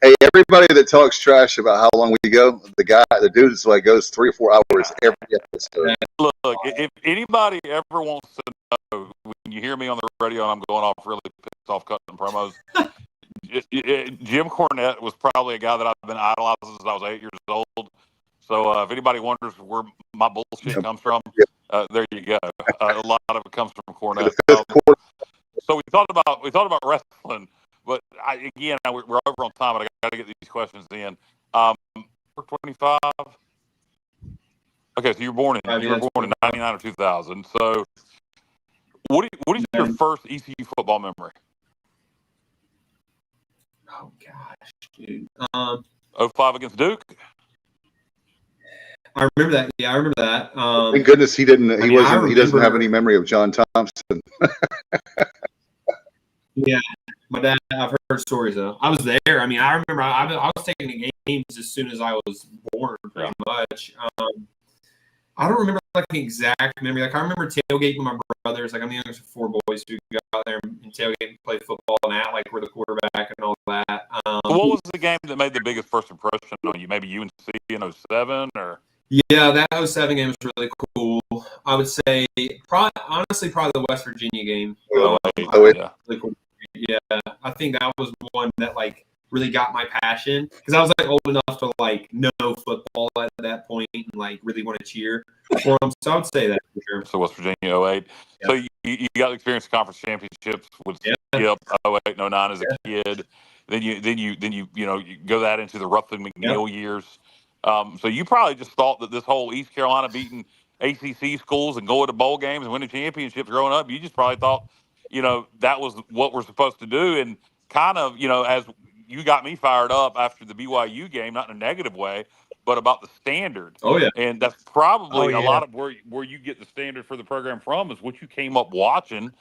Hey, everybody that talks trash about how long we go, the dude is like goes 3 or 4 hours every episode. Look, if anybody ever wants to know when you hear me on the radio and I'm going off really pissed off cutting promos, Jim Cornette was probably a guy that I've been idolizing since I was 8 years old. So if anybody wonders where my bullshit comes from, there you go. A lot of it comes from Cornette. So we thought about wrestling, but we're over on time, but I got to get these questions in. 25. Okay, so you were born in 99 or 2000. So what is your first ECU football memory? Oh gosh, dude. 05 against Duke. I remember that. Yeah, I remember that. Thank goodness he didn't. He doesn't have any memory of John Thompson. Yeah, my dad. I've heard stories though. I was there. I mean, I remember. I was taking the games as soon as I was born, pretty much. I don't remember like an exact memory. Like I remember tailgating with my brothers. Like I'm the youngest of 4 boys who got out there and tailgate and play football and act like we're the quarterback and all that. What was the game that made the biggest first impression on you? Maybe UNC in 07 or? Yeah, that 07 game was really cool. I would say honestly probably the West Virginia game. Yeah. Really cool. Yeah, I think that was one that like really got my passion because I was like old enough to like know football at that point and like really want to cheer for them. So I would say that for sure. So West Virginia 08. Yeah. So you got to experience conference championships with Skip 08 and 09 as a kid. Then you go that into the Ruffin McNeil years. So you probably just thought that this whole East Carolina beating ACC schools and going to bowl games and winning championships growing up, you just probably thought, that was what we're supposed to do. And kind of, as you got me fired up after the BYU game, not in a negative way, but about the standard. Oh, yeah. And that's probably a lot of where you get the standard for the program from is what you came up watching.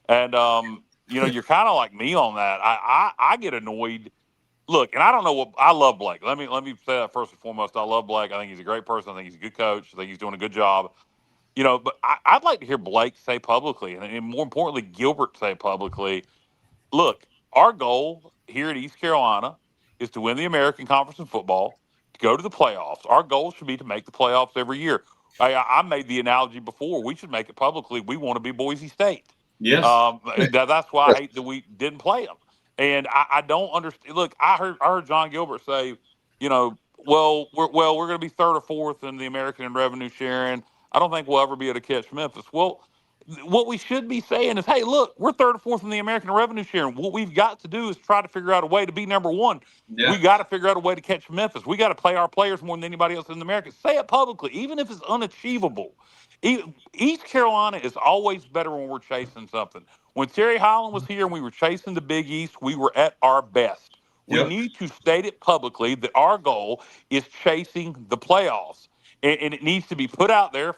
And, you're kind of like me on that. I get annoyed. Look, and I don't know what I love Blake. Let me say that first and foremost. I love Blake. I think he's a great person. I think he's a good coach. I think he's doing a good job. But I'd like to hear Blake say publicly, and more importantly, Gilbert say publicly, look, our goal here at East Carolina is to win the American Conference in football, to go to the playoffs. Our goal should be to make the playoffs every year. I made the analogy before. We should make it publicly. We want to be Boise State. Yes. That's why I hate that we didn't play them. And I don't understand. Look, I heard John Gilbert say, we're going to be 3rd or 4th in the American in revenue sharing. I don't think we'll ever be able to catch Memphis. Well, what we should be saying is, hey, look, we're 3rd or 4th in the American revenue sharing. What we've got to do is try to figure out a way to be number 1. Yeah. We got to figure out a way to catch Memphis. We got to play our players more than anybody else in the American. Say it publicly, even if it's unachievable. East Carolina is always better when we're chasing something. When Terry Holland was here and we were chasing the Big East, we were at our best. We need to state it publicly that our goal is chasing the playoffs. And it needs to be put out there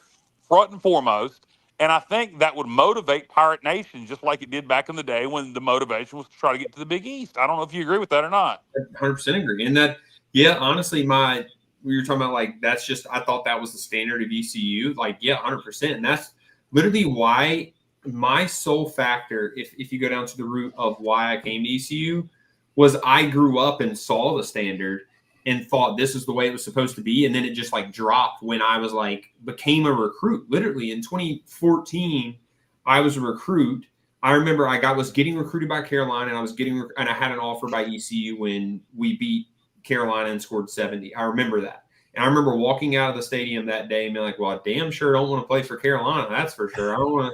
front and foremost. And I think that would motivate Pirate Nation just like it did back in the day when the motivation was to try to get to the Big East. I don't know if you agree with that or not. 100% agree. And that, honestly, we were talking about like, that's just, I thought that was the standard of ECU. Like, 100%. And that's literally why my sole factor, if you go down to the root of why I came to ECU, was I grew up and saw the standard and thought this is the way it was supposed to be. And then it just like dropped when I was like, became a recruit. Literally in 2014, I was a recruit. I remember was getting recruited by Carolina, and I had an offer by ECU when we beat Carolina and scored 70. I remember that. And I remember walking out of the stadium that day and being like, well, I damn sure don't want to play for Carolina. That's for sure. I don't want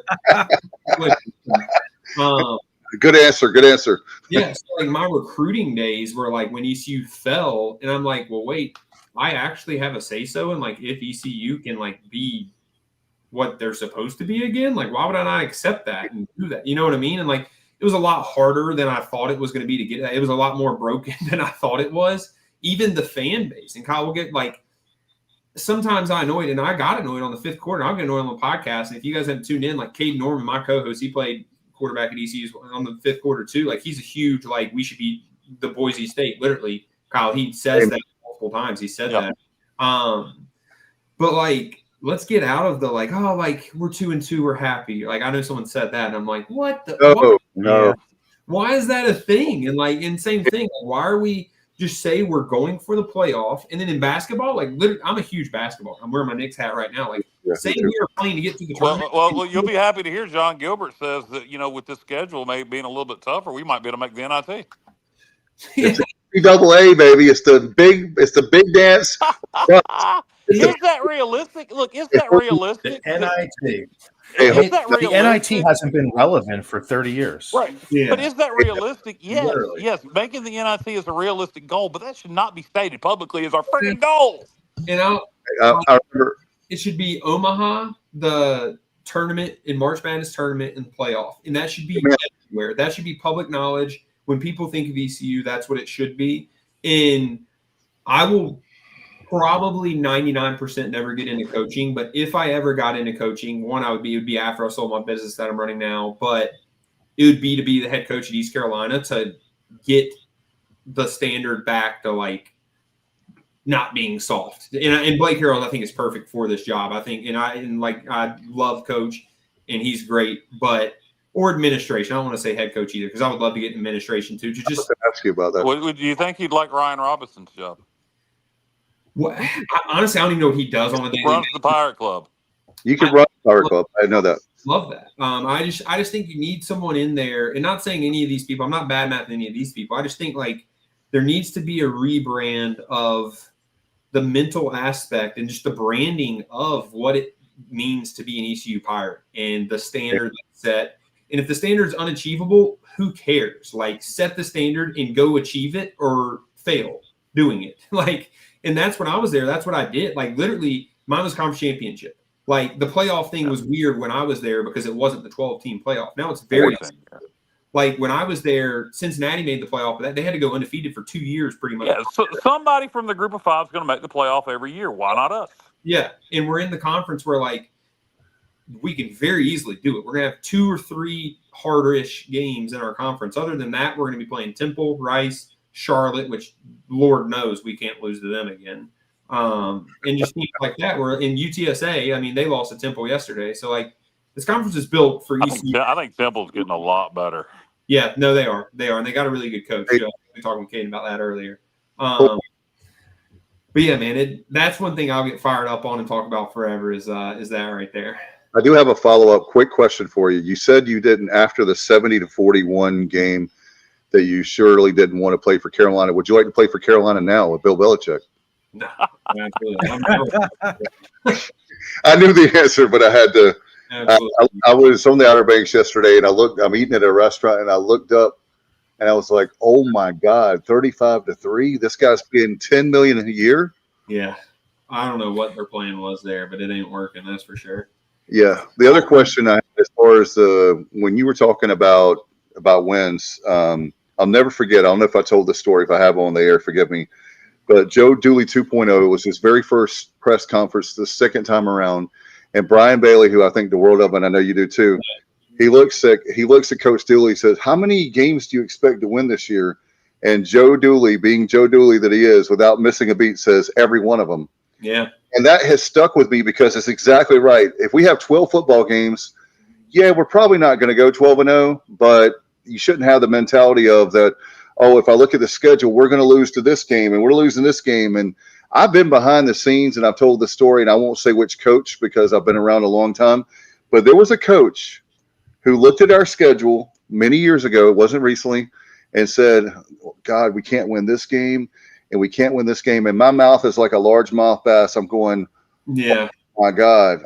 to. Good answer. Good answer. Yeah. So like my recruiting days were like when ECU fell, and I'm like, well, wait, I actually have a say-so in like if ECU can like be what they're supposed to be again. Like, why would I not accept that and do that? You know what I mean? And like, it was a lot harder than I thought it was going to be to get that. It was a lot more broken than I thought it was. Even the fan base. And Kyle will get like, sometimes I annoyed, and I got annoyed on the fifth quarter. I'll get annoyed on the podcast. And if you guys haven't tuned in, like Caden Norman, my co-host, he played quarterback at ECU on the fifth quarter too. Like he's a huge, like we should be the Boise State, literally. Kyle, he says that multiple times. He said that. But like, let's get out of the like, oh, like we're 2-2, we're happy. Like I know someone said that, and I'm like, what the? No. Why is that a thing? And like, and same thing. Like, why are we just say we're going for the playoff? And then in basketball, like literally, I'm a huge basketball. I'm wearing my Knicks hat right now. Like, say we are playing to get to the tournament. Well, you'll be happy to hear John Gilbert says that with this schedule maybe being a little bit tougher, we might be able to make the NIT. It's AA, baby. It's the big dance. Is that realistic? Look, is that realistic? NIT. Is that realistic? The NIT hasn't been relevant for 30 years. Right. Yeah. But is that realistic? Yes. Literally. Yes. Making the NIT is a realistic goal, but that should not be stated publicly as our freaking goal. I remember. It should be Omaha, the tournament in March Madness tournament and playoff. And that should be everywhere. That should be public knowledge. When people think of ECU, that's what it should be. And I will probably 99% never get into coaching, but if I ever got into coaching, it would be after I sold my business that I'm running now, but it would be to be the head coach at East Carolina to get the standard back to like not being soft. And Blake Harrell, I think, is perfect for this job. I think, I love Coach, and he's great, or administration. I don't want to say head coach either, because I would love to get administration too. To just ask you about that. Do you think you'd like Ryan Robinson's job? Honestly, I don't even know what he does on a daily basis. Runs the Pirate Club. You can run the Pirate Club. I know that. Love that. I just think you need someone in there, and not saying any of these people. I'm not bad-mouthing any of these people. I just think like there needs to be a rebrand of the mental aspect and just the branding of what it means to be an ECU Pirate and the standard that's set. And if the standard is unachievable, who cares? Like, set the standard and go achieve it or fail doing it. Like, and that's when I was there. That's what I did. Like, literally, mine was conference championship. Like, the playoff thing was weird when I was there because it wasn't the 12-team playoff. Now it's very like when I was there, Cincinnati made the playoff, but they had to go undefeated for 2 years pretty much. Yeah, so somebody from the group of five is going to make the playoff every year. Why not us? Yeah, and we're in the conference where, like, we can very easily do it. We're going to have 2 or 3 harder-ish games in our conference. Other than that, we're going to be playing Temple, Rice, Charlotte, which Lord knows we can't lose to them again. And just teams like that. We're in UTSA. I mean, they lost to Temple yesterday. So, like, this conference is built for ECU. I think Temple's getting a lot better. Yeah, no, they are. They are. And they got a really good coach. We were talking with Kate about that earlier. But yeah, man, that's one thing I'll get fired up on and talk about forever is that right there. I do have a follow-up quick question for you. You said you didn't, after the 70-41 game, that you surely didn't want to play for Carolina. Would you like to play for Carolina now with Bill Belichick? No, I knew the answer, but I had to. I was on the Outer Banks yesterday, and I'm eating at a restaurant, and I looked up, and I was like, "Oh my God, 35-3! This guy's getting $10 million a year." Yeah, I don't know what their plan was there, but it ain't working. That's for sure. Yeah. The other question I had, as far as when you were talking about wins, I'll never forget. I don't know if I told the story. If I have on the air, forgive me. But Joe Dooley 2.0 was his very first press conference the second time around. And Brian Bailey, who I think the world of, and I know you do too, he looks at Coach Dooley, says, "How many games do you expect to win this year?" And Joe Dooley, being Joe Dooley that he is, without missing a beat, says, "Every one of them." Yeah. And that has stuck with me because it's exactly right. If we have 12 football games, yeah, we're probably not going to go 12-0, but you shouldn't have the mentality of that, oh, if I look at the schedule, we're going to lose to this game and we're losing this game. And I've been behind the scenes and I've told the story, and I won't say which coach because I've been around a long time, but there was a coach who looked at our schedule many years ago, it wasn't recently, and said, God, we can't win this game, and we can't win this game. And my mouth is like a largemouth bass. I'm going, Yeah.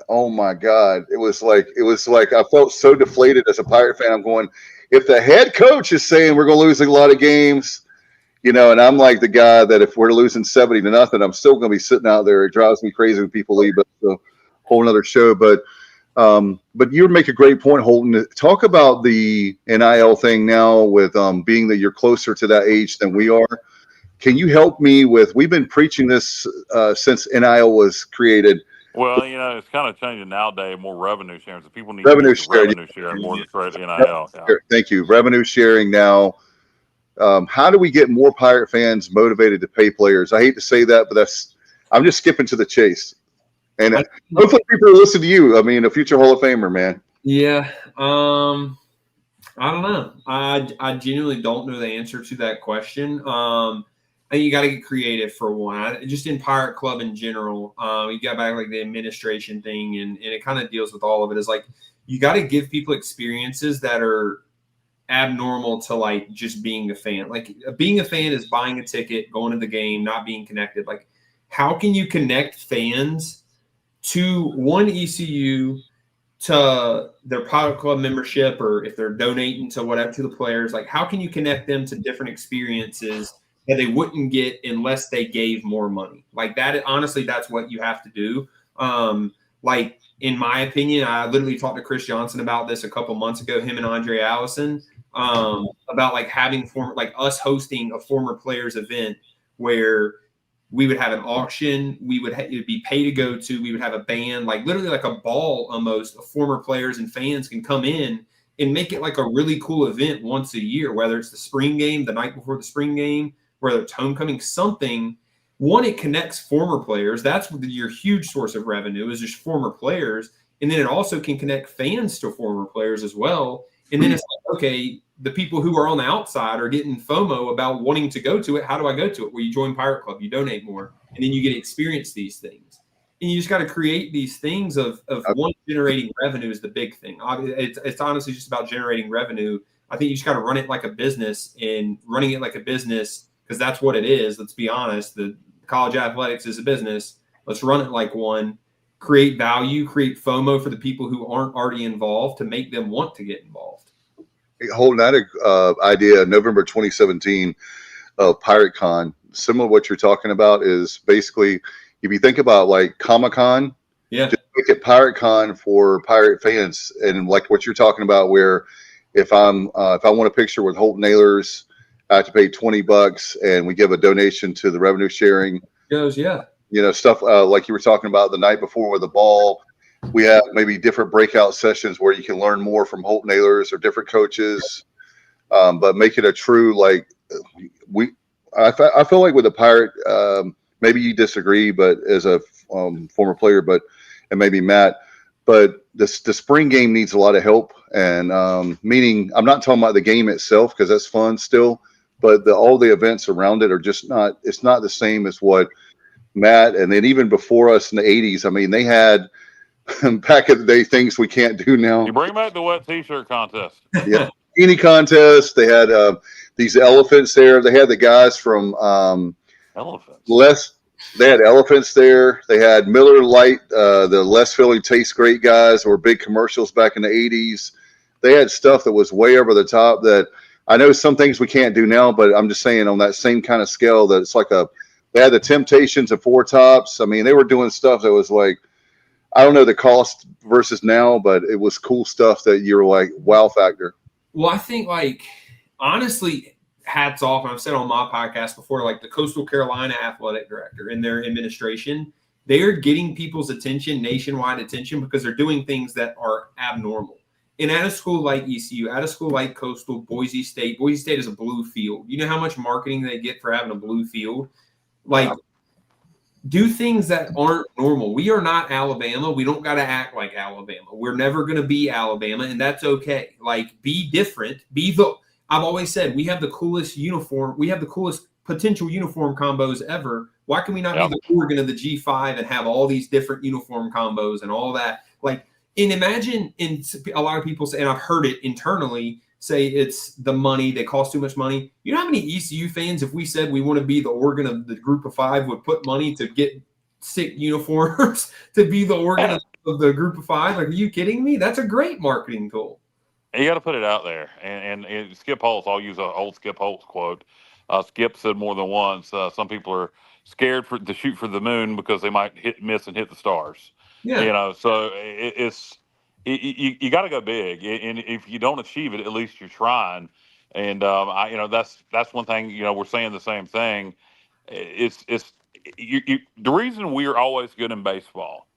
oh my God. It was like I felt so deflated as a Pirate fan. I'm going, if the head coach is saying we're going to lose a lot of games, and I'm like the guy that if we're losing 70-0, I'm still going to be sitting out there. It drives me crazy when people leave, but it's a whole nother show. But you make a great point, Holton. Talk about the NIL thing now with being that you're closer to that age than we are. Can you help me with, we've been preaching this since NIL was created. Well, it's kind of changing nowadays, more revenue sharing. So people need Revenue to sharing. revenue sharing more than straight NIL. Yeah. Thank you. Revenue sharing now. How do we get more Pirate fans motivated to pay players? I hate to say that, but I'm just skipping to the chase. And hopefully people will listen to you. I mean, a future Hall of Famer, man. Yeah. I don't know. I genuinely don't know the answer to that question. I think you got to get creative for one. Just in Pirate Club in general, you got back like the administration thing, and it kind of deals with all of it. Is like you got to give people experiences that are abnormal to like just being a fan. Like being a fan is buying a ticket, going to the game, not being connected. Like how can you connect fans to one ECU, to their Pirate Club membership, or if they're donating to whatever to the players? Like how can you connect them to different experiences that they wouldn't get unless they gave more money? Like that, honestly, that's what you have to do. Like in my opinion, I literally talked to Chris Johnson about this a couple months ago, him and Andre Allison, about like having us hosting a former players event where we would have an auction. It would be pay to go to. We would have a band, like literally like a ball almost of former players and fans can come in and make it like a really cool event once a year, whether it's the spring game, the night before the spring game, whether it's homecoming, something. One, it connects former players. That's your huge source of revenue is just former players. And then it also can connect fans to former players as well. And then it's like, okay, the people who are on the outside are getting FOMO about wanting to go to it. How do I go to it? Well, you join Pirate Club, you donate more, and then you get to experience these things. And you just got to create these things of one, generating revenue is the big thing. It's honestly just about generating revenue. I think you just got to run it like a business, and running it like a business, because that's what it is. Let's be honest. The college athletics is a business. Let's run it like one. Create value, create FOMO for the people who aren't already involved to make them want to get involved. Holton, I had an idea November 2017 of Pirate Con. Similar to what you're talking about is basically, if you think about like Comic-Con, just make it Pirate Con for Pirate fans. And like what you're talking about, where if I want a picture with Holton Ahlers, I have to pay $20 and we give a donation to the revenue sharing. Stuff like you were talking about the night before with the ball. We have maybe different breakout sessions where you can learn more from Holton Ahlers or different coaches, but make it a true, like I feel like with the Pirate, maybe you disagree, but as a former player, and maybe Matt, but the spring game needs a lot of help. And meaning I'm not talking about the game itself, because that's fun still, but all the events around it are just not, it's not the same as what Matt, and then even before us in the 80s, I mean, they had back in the day things we can't do now. You bring back the wet t-shirt contest. Yeah, bikini contest. They had these elephants there. They had the guys from elephants. They had elephants there. They had Miller Lite, the less filling tastes great guys, were big commercials back in the 80s. They had stuff that was way over the top that I know some things we can't do now, but I'm just saying on that same kind of scale that it's like they had the Temptations of Four Tops. I mean, they were doing stuff that was like, I don't know the cost versus now, but it was cool stuff that you're like, wow factor. Well, I think like, honestly, hats off. And I've said on my podcast before, like the Coastal Carolina athletic director and their administration, they are getting people's attention, nationwide attention, because they're doing things that are abnormal. And at a school like ECU, at a school like Coastal, Boise State is a blue field. You know how much marketing they get for having a blue field? Like, do things that aren't normal. We are not Alabama. We don't got to act like Alabama. We're never going to be Alabama, and that's okay. Like, be different. I've always said we have the coolest uniform. We have the coolest potential uniform combos ever. Why can we not be the Oregon of the G5 and have all these different uniform combos and all that? Like, And imagine, and a lot of people say, and I've heard it internally, say it's the money, they cost too much money. You know how many ECU fans, if we said we want to be the organ of the group of 5, would put money to get sick uniforms to be the organ of the group of 5? Like, are you kidding me? That's a great marketing tool. You got to put it out there. And Skip Holtz, I'll use an old Skip Holtz quote. Skip said more than once, some people are scared to shoot for the moon because they might miss and hit the stars. Yeah. So you got to go big. And if you don't achieve it, at least you're trying. And that's one thing. We're saying the same thing. The reason we're always good in baseball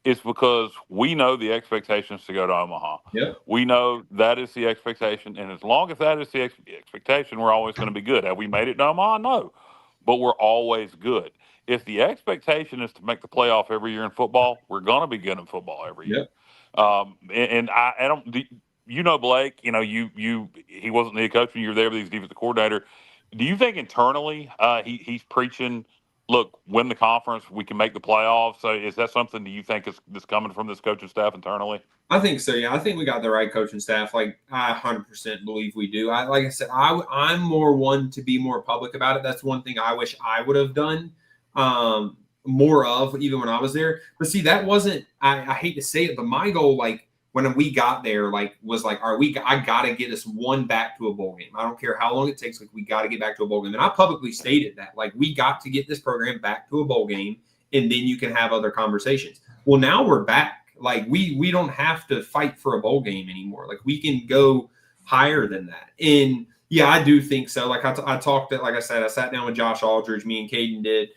is because we know the expectations to go to Omaha. Yep. We know that is the expectation, and as long as that is the expectation, we're always going to be good. Have we made it to Omaha? No, but we're always good. If the expectation is to make the playoff every year in football, we're going to be good in football every year. And I don't. Blake. He wasn't the head coach when you were there, but he's defensive coordinator. Do you think internally he's preaching, look, win the conference, we can make the playoffs? So is that something that you think is coming from this coaching staff internally? I think so, yeah. I think we got the right coaching staff. Like, I 100% believe we do. Like I said, I'm more one to be more public about it. That's one thing I wish I would have done more of, even when I was there. But see, that wasn't, I hate to say it, but my goal, like, when we got there, was like, I got to get us one back to a bowl game. I don't care how long it takes. Like, we got to get back to a bowl game. And I publicly stated that, like, we got to get this program back to a bowl game, and then you can have other conversations. Well, now we're back. Like, we don't have to fight for a bowl game anymore. Like, we can go higher than that. And yeah, I do think so. Like, I talked to, like I said, I sat down with Josh Aldridge, me and Caden did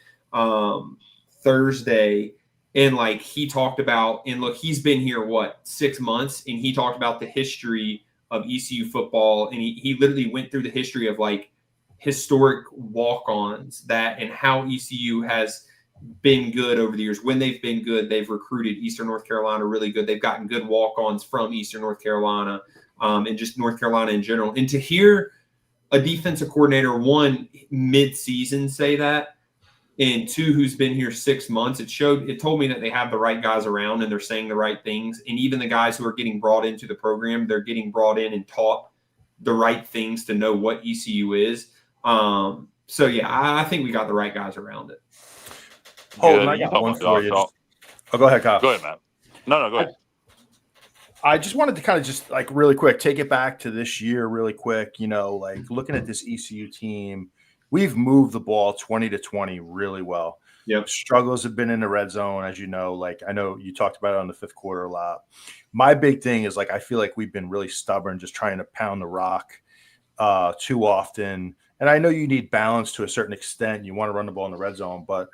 Thursday. And like, he talked about, and look, he's been here, 6 months, and he talked about the history of ECU football. And he literally went through the history of like historic walk-ons and how ECU has been good over the years. When they've been good, they've recruited Eastern North Carolina really good. They've gotten good walk-ons from Eastern North Carolina and just North Carolina in general. And to hear a defensive coordinator, one, mid-season say that, and two, who's been here 6 months, it told me that they have the right guys around and they're saying the right things. And even the guys who are getting brought into the program, they're getting brought in and taught the right things to know what ECU is. So yeah, I think we got the right guys around it. Holton, I got one for you. Oh, go ahead, Kyle. Go ahead, Matt. No, go ahead. I just wanted to kind of just like really quick, take it back to this year really quick, like looking at this ECU team. We've moved the ball 20-20 really well. Yep. Struggles have been in the red zone, as you know. Like, I know you talked about it on the fifth quarter a lot. My big thing is, like, I feel like we've been really stubborn, just trying to pound the rock too often. And I know you need balance to a certain extent. You want to run the ball in the red zone. But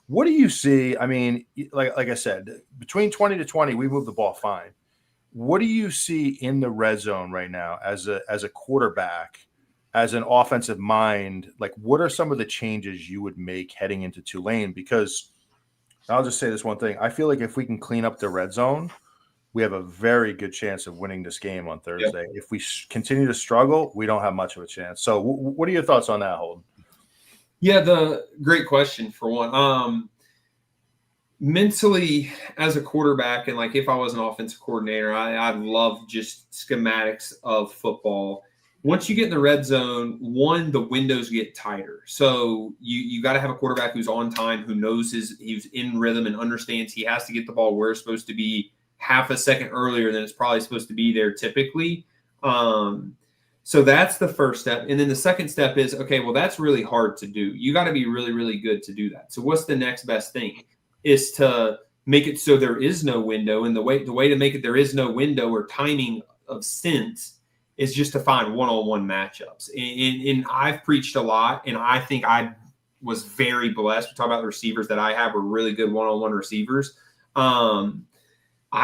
what do you see? I mean, like I said, between 20-20, we move the ball fine. What do you see in the red zone right now as a quarterback, as an offensive mind? Like, what are some of the changes you would make heading into Tulane? Because I'll just say this one thing. I feel like if we can clean up the red zone, we have a very good chance of winning this game on Thursday. Yep. If we continue to struggle, we don't have much of a chance. So what are your thoughts on that, Holden? Yeah, great question for one. Mentally, as a quarterback, and like if I was an offensive coordinator, I love just schematics of football. Once you get in the red zone, one, the windows get tighter. So you got to have a quarterback who's on time, who knows he's in rhythm and understands he has to get the ball where it's supposed to be half a second earlier than it's probably supposed to be there typically. So that's the first step. And then the second step is, okay, well, that's really hard to do. You got to be really, really good to do that. So what's the next best thing? Is to make it so there is no window. And the way to make it there is no window or timing of sense is just to find one-on-one matchups. And I've preached a lot, and I think I was very blessed. We talk about the receivers that I have were really good one-on-one receivers. I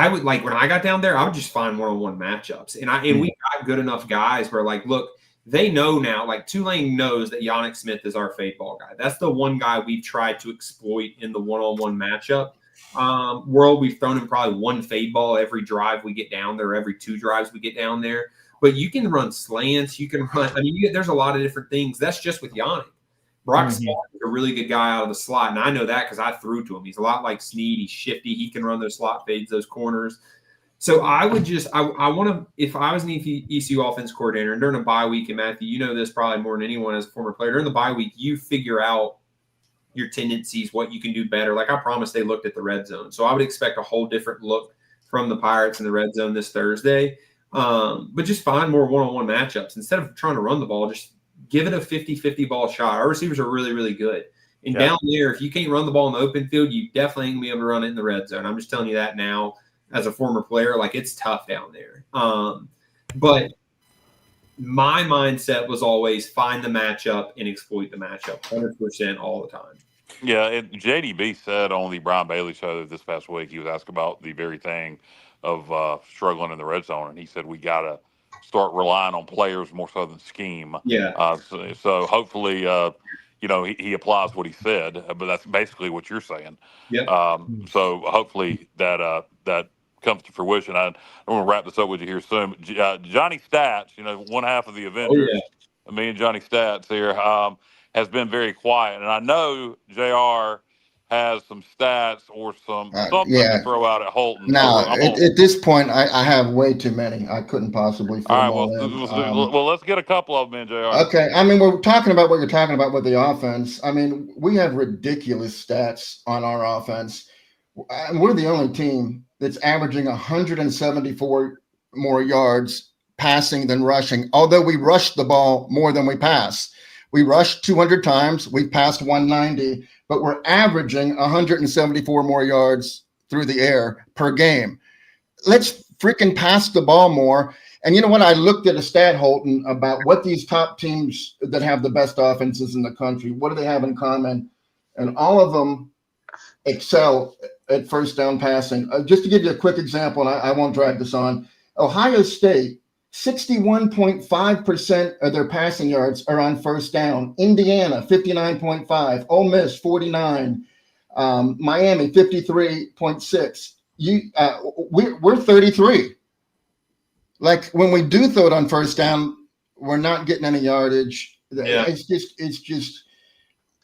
would, like, when I got down there, I would just find one-on-one matchups. And we got good enough guys where, like, look, they know now, like Tulane knows that Yannick Smith is our fade ball guy. That's the one guy we've tried to exploit in the one-on-one matchup world. We've thrown him probably one fade ball every drive we get down there, every two drives we get down there. But you can run slants. You can run – I mean, there's a lot of different things. That's just with Yannick. Brock Scott is a really good guy out of the slot, and I know that because I threw to him. He's a lot like Snead. He's shifty. He can run those slot fades, those corners. So I would just I want to, if I was an ECU offense coordinator and during a bye week, and Matthew, you know this probably more than anyone as a former player, during the bye week, you figure out your tendencies, what you can do better. Like I promised, they looked at the red zone. So I would expect a whole different look from the Pirates in the red zone this Thursday. But just find more one-on-one matchups. Instead of trying to run the ball, just give it a 50-50 ball shot. Our receivers are really, really good. And down there, if you can't run the ball in the open field, you definitely ain't going to be able to run it in the red zone. I'm just telling you that now as a former player. Like, it's tough down there. But my mindset was always find the matchup and exploit the matchup 100% all the time. Yeah, JDB said on the Brian Bailey show this past week, he was asked about the very thing of struggling in the red zone, and he said we got to start relying on players more so than scheme. Yeah. So hopefully, he applies what he said, but that's basically what you're saying. Yeah. So hopefully that comes to fruition. I want to wrap this up with you here soon. Johnny Stats, one half of the Avengers, me and Johnny Stats here, has been very quiet. And I know JR has some stats or something to throw out at Holton. No, So at this point, I have way too many. I couldn't possibly fit them all in. Well, let's get a couple of them in, JR. Okay. I mean, we're talking about what you're talking about with the offense. I mean, we have ridiculous stats on our offense. We're the only team that's averaging 174 more yards passing than rushing, although we rush the ball more than we pass. We rushed 200 times. We passed 190, but we're averaging 174 more yards through the air per game. Let's freaking pass the ball more. And you know what? I looked at a stat, Holton, about what these top teams that have the best offenses in the country, what do they have in common? And all of them excel at first down passing. Just to give you a quick example, and I won't drag this on, Ohio State, 61.5% of their passing yards are on first down. Indiana, 59.5. Ole Miss, 49. Miami, 53.6. We're 33. Like when we do throw it on first down, we're not getting any yardage. Yeah. It's just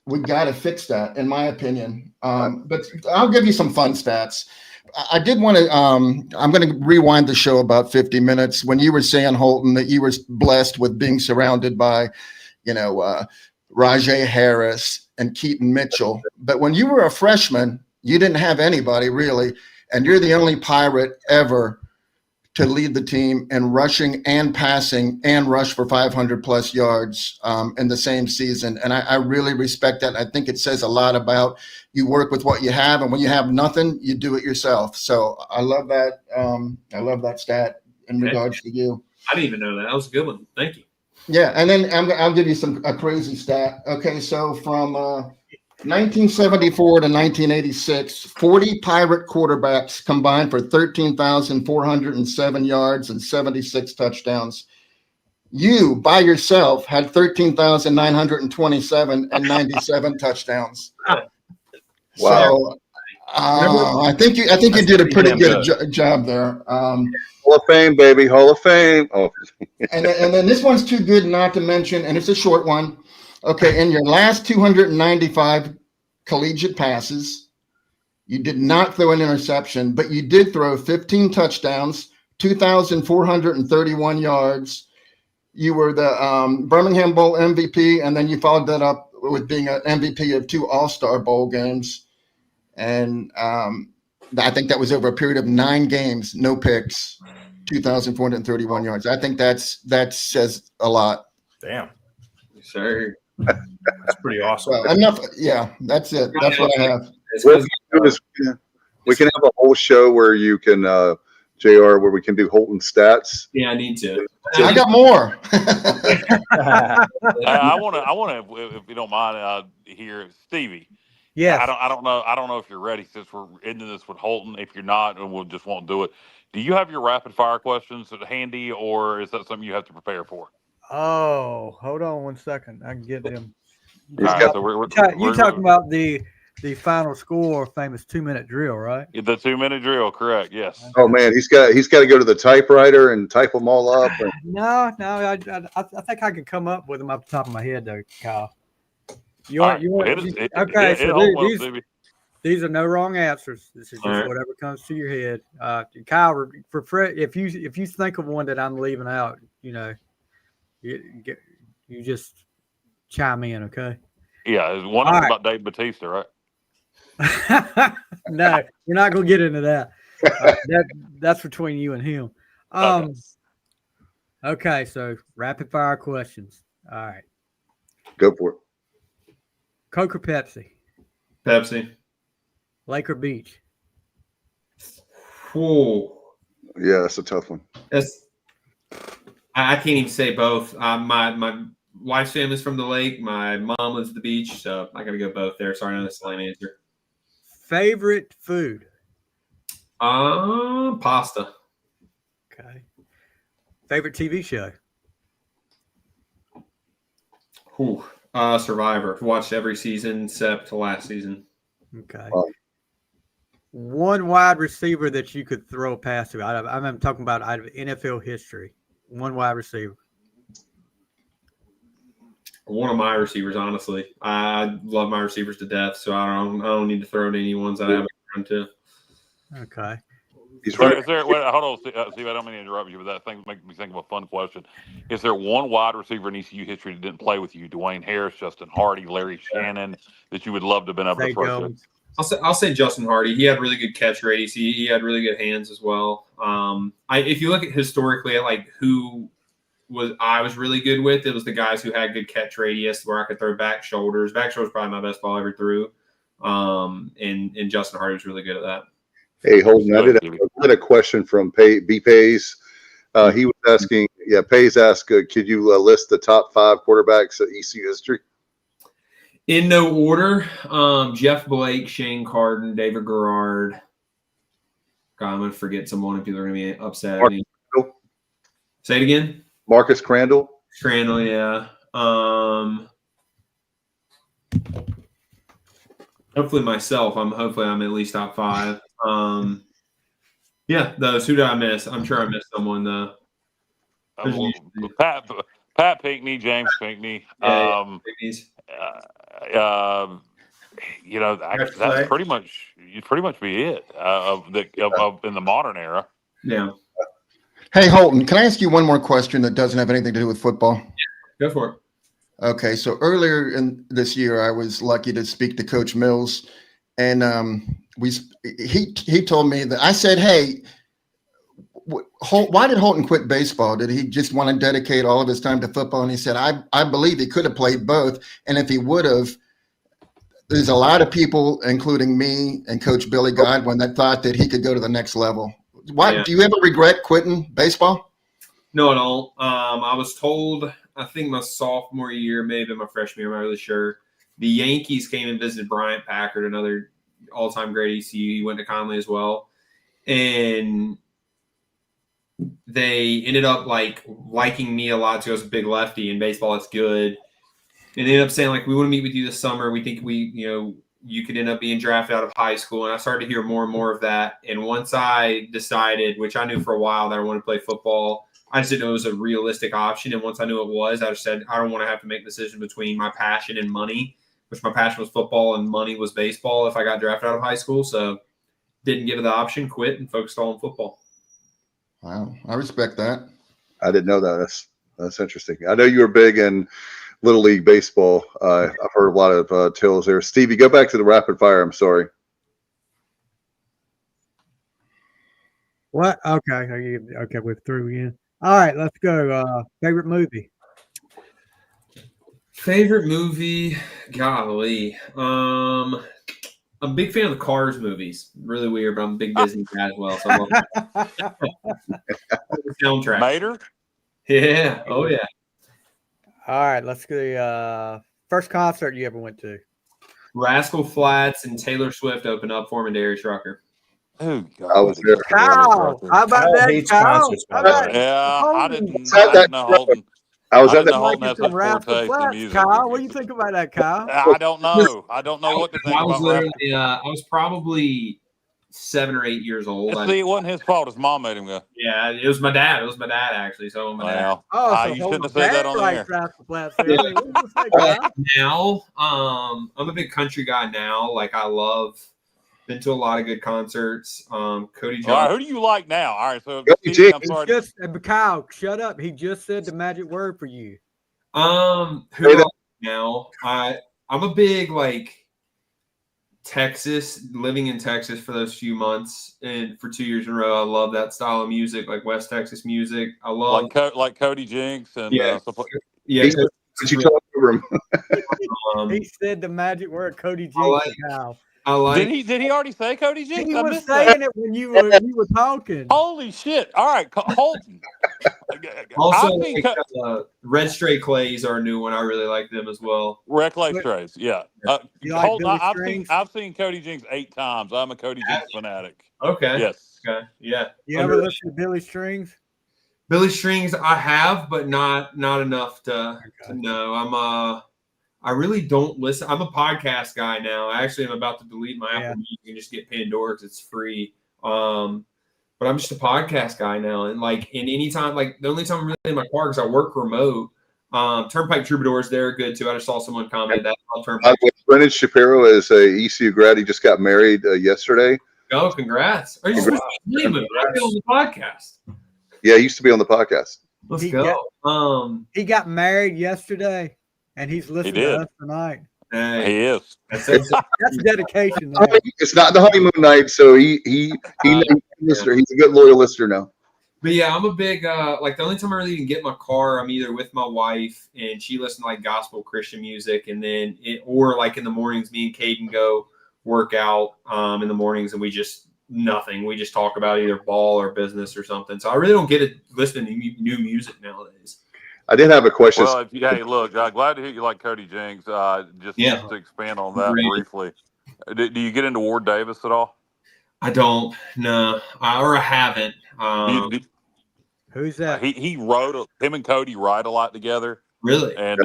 we got to fix that, in my opinion. But I'll give you some fun stats. I did want to, I'm going to rewind the show about 50 minutes when you were saying, Holton, that you were blessed with being surrounded by, Rajay Harris and Keaton Mitchell. But when you were a freshman, you didn't have anybody really. And you're the only Pirate ever to lead the team in rushing and passing and rush for 500 plus yards in the same season. And I really respect that. I think it says a lot about you work with what you have, and when you have nothing, you do it yourself. So I love that. I love that stat in regards to you. I didn't even know that. That was a good one. Thank you. Yeah, and then I'll give you a crazy stat. Okay, so from 1974 to 1986, 40 Pirate quarterbacks combined for 13,407 yards and 76 touchdowns. You, by yourself, had 13,927 and 97 touchdowns. Wow. So I think you did a pretty good job there. Hall of Fame, baby. Hall of Fame. Oh. and then this one's too good not to mention, and it's a short one. Okay, in your last 295 collegiate passes, you did not throw an interception, but you did throw 15 touchdowns, 2,431 yards. You were the Birmingham Bowl MVP, and then you followed that up with being an MVP of 2 All-Star Bowl games. And I think that was over a period of 9 games, no picks, 2,431 yards. I think that says a lot. Damn. Sir. That's pretty awesome. So enough. Yeah, that's it. That's what I have. We can have a whole show where you can, JR, where we can do Holton stats. Yeah, I need to. I got more. I want to, if you don't mind, hear Stevie. Yeah. I don't know if you're ready since we're into this with Holton. If you're not, and we'll just won't do it. Do you have your rapid fire questions handy, or is that something you have to prepare for? Oh, hold on 1 second. I can get them. You talking about the final score, famous 2-minute drill, right? The 2-minute drill, correct? Yes. Oh man, he's got to go to the typewriter and type them all up. No, I think I can come up with them off the top of my head, though, Kyle. Okay, so These are no wrong answers. This is All just right. whatever comes to your head. Kyle, for Fred, if you think of one that I'm leaving out, you just chime in, okay? Yeah, one All of right. about Dave Batista, right? No, we're not gonna get into that. That's between you and him. Okay, so rapid fire questions. All right. Go for it. Coke or Pepsi? Pepsi. Lake or beach? Whoa. Yeah, that's a tough one. I can't even say both. My wife's family's from the lake. My mom lives at the beach, so I got to go both there. Sorry, I know that's the lame answer. Favorite food? Pasta. Okay. Favorite TV show? Survivor. Watched every season except the last season. Okay. One wide receiver that you could throw a pass to. I'm talking about out of NFL history. One wide receiver. One of my receivers, honestly. I love my receivers to death, so I don't need to throw to any ones that I haven't run to. Okay. Is there, hold on, Steve, I don't mean to interrupt you, but that thing makes me think of a fun question. Is there one wide receiver in ECU history that didn't play with you? Dwayne Harris, Justin Hardy, Larry Shannon, that you would love to have been able to throw to? I'll say Justin Hardy. He had really good catch radius. He had really good hands as well. If you look at historically at like who I was really good with, it was the guys who had good catch radius where I could throw back shoulders. Back shoulders probably my best ball I ever threw. And Justin Hardy was really good at that. Hey, Holden, I did a question from B. Pays. He was asking, Pays asked, could you list the top 5 quarterbacks of ECU history? In no order, Jeff Blake, Shane Carden, David Garrard. God, I'm going to forget someone if people are going to be upset at me. Say it again. Marcus Crandall. Crandall, yeah. Hopefully myself. Hopefully I'm at least top 5. Yeah, those. Who did I miss? I'm sure I missed someone though. Pat Pinckney, James Pinckney. That's pretty much be it in the modern era. Yeah. Hey, Holton, can I ask you one more question that doesn't have anything to do with football? Yeah, go for it. Okay, so earlier in this year, I was lucky to speak to Coach Mills, and he told me that I said, "Hey, why did Holton quit baseball? Did he just want to dedicate all of his time to football?" And he said, "I believe he could have played both, and if he would have, there's a lot of people, including me and Coach Billy Godwin, that thought that he could go to the next level." Do you ever regret quitting baseball? No, I don't. I was told, I think my sophomore year, maybe my freshman year, I'm not really sure. The Yankees came and visited Bryant Packard, another all-time great ECU. He went to Conley as well. And they ended up liking me a lot because I was a big lefty in baseball. It's good. And they ended up saying, we want to meet with you this summer. We think you could end up being drafted out of high school. And I started to hear more and more of that. And once I decided, which I knew for a while, that I wanted to play football, I just didn't know it was a realistic option. And once I knew it was, I just said, I don't want to have to make decisions between my passion and money, which my passion was football and money was baseball if I got drafted out of high school. So didn't give it the option, quit, and focused all on football. Wow. I respect that. I didn't know that. That's interesting. I know you were big in Little League baseball. I've heard a lot of tales there. Stevie, go back to the rapid fire. I'm sorry. What? Okay. Okay, we're through again. All right, let's go. Favorite movie? Favorite movie? Golly. I'm a big fan of the Cars movies. Really weird, but I'm a big Disney guy as well. So I love the soundtrack. Mater? Yeah. Oh, yeah. All right, let's go. First concert you ever went to? Rascal Flatts and Taylor Swift opened up for him and Darius Rucker. Oh, God. I was there. Kyle, how about that, Kyle? I didn't know Holton. I was at the Holton has such poor taste in music. Kyle, what do you think about that, Kyle? I don't know. I don't know what to think about literally, I was probably 7 or 8 years old. See, it wasn't his fault. His mom made him go. Yeah, it was my dad. It was my dad, actually. So my dad. Oh, so you shouldn't have said that on the air. Now, I'm a big country guy now. I love Been to a lot of good concerts. Cody Johnson. All right, who do you like now? All right, so Cody Steve, I'm Jinks. sorry. Just Kyle, shut up. He just said the magic word for you. Who Hey, do I that- like now? I'm a big Texas, living in Texas for those few months and for 2 years in a row. I love that style of music, like West Texas music. I love like Cody Jinks and stuff like yeah. He said, "Did you talk over him?" He said the magic word, Cody Jinks. like- Kyle. I like. Did he already say Cody Jinks? He I was missed saying that. it when you were talking. Holy shit! All right, Holton. Also, I've seen Red Stray Clays are a new one. I really like them as well. Red Clay Strays. Yeah. You like Holton, Billy I've Strings? seen Cody Jinks 8 times. I'm a Cody Jinks fanatic. Okay. Yes. Okay. Yeah. You ever listen to Billy Strings? Billy Strings, I have, but not enough to know. I really don't listen. I'm a podcast guy now. I actually am about to delete my Apple Music and just get Pandora because it's free. But I'm just a podcast guy now. And anytime, the only time I'm really in my car because I work remote. Turnpike Troubadours, they're good too. I just saw someone comment that on Turnpike. Brennan Shapiro is a ECU grad. He just got married yesterday. Oh, congrats! Are you supposed to be on the podcast? Yeah, he used to be on the podcast. Let's go. He got married yesterday, and he's listening to us tonight. Hey, He is. That's dedication. There. It's not the honeymoon night, so he's a good loyal listener now. But yeah, I'm a big the only time I really even get in my car, I'm either with my wife and she listens to gospel Christian music, and then in the mornings, me and Caden go work out in the mornings, and we just talk about either ball or business or something. So I really don't get it listening to new music nowadays. I did have a question. Well, hey, look, glad to hear you like Cody Jinks. Just to expand on that briefly, do you get into Ward Davis at all? I don't. No, I haven't. Who's that? He wrote him and Cody write a lot together. Really? And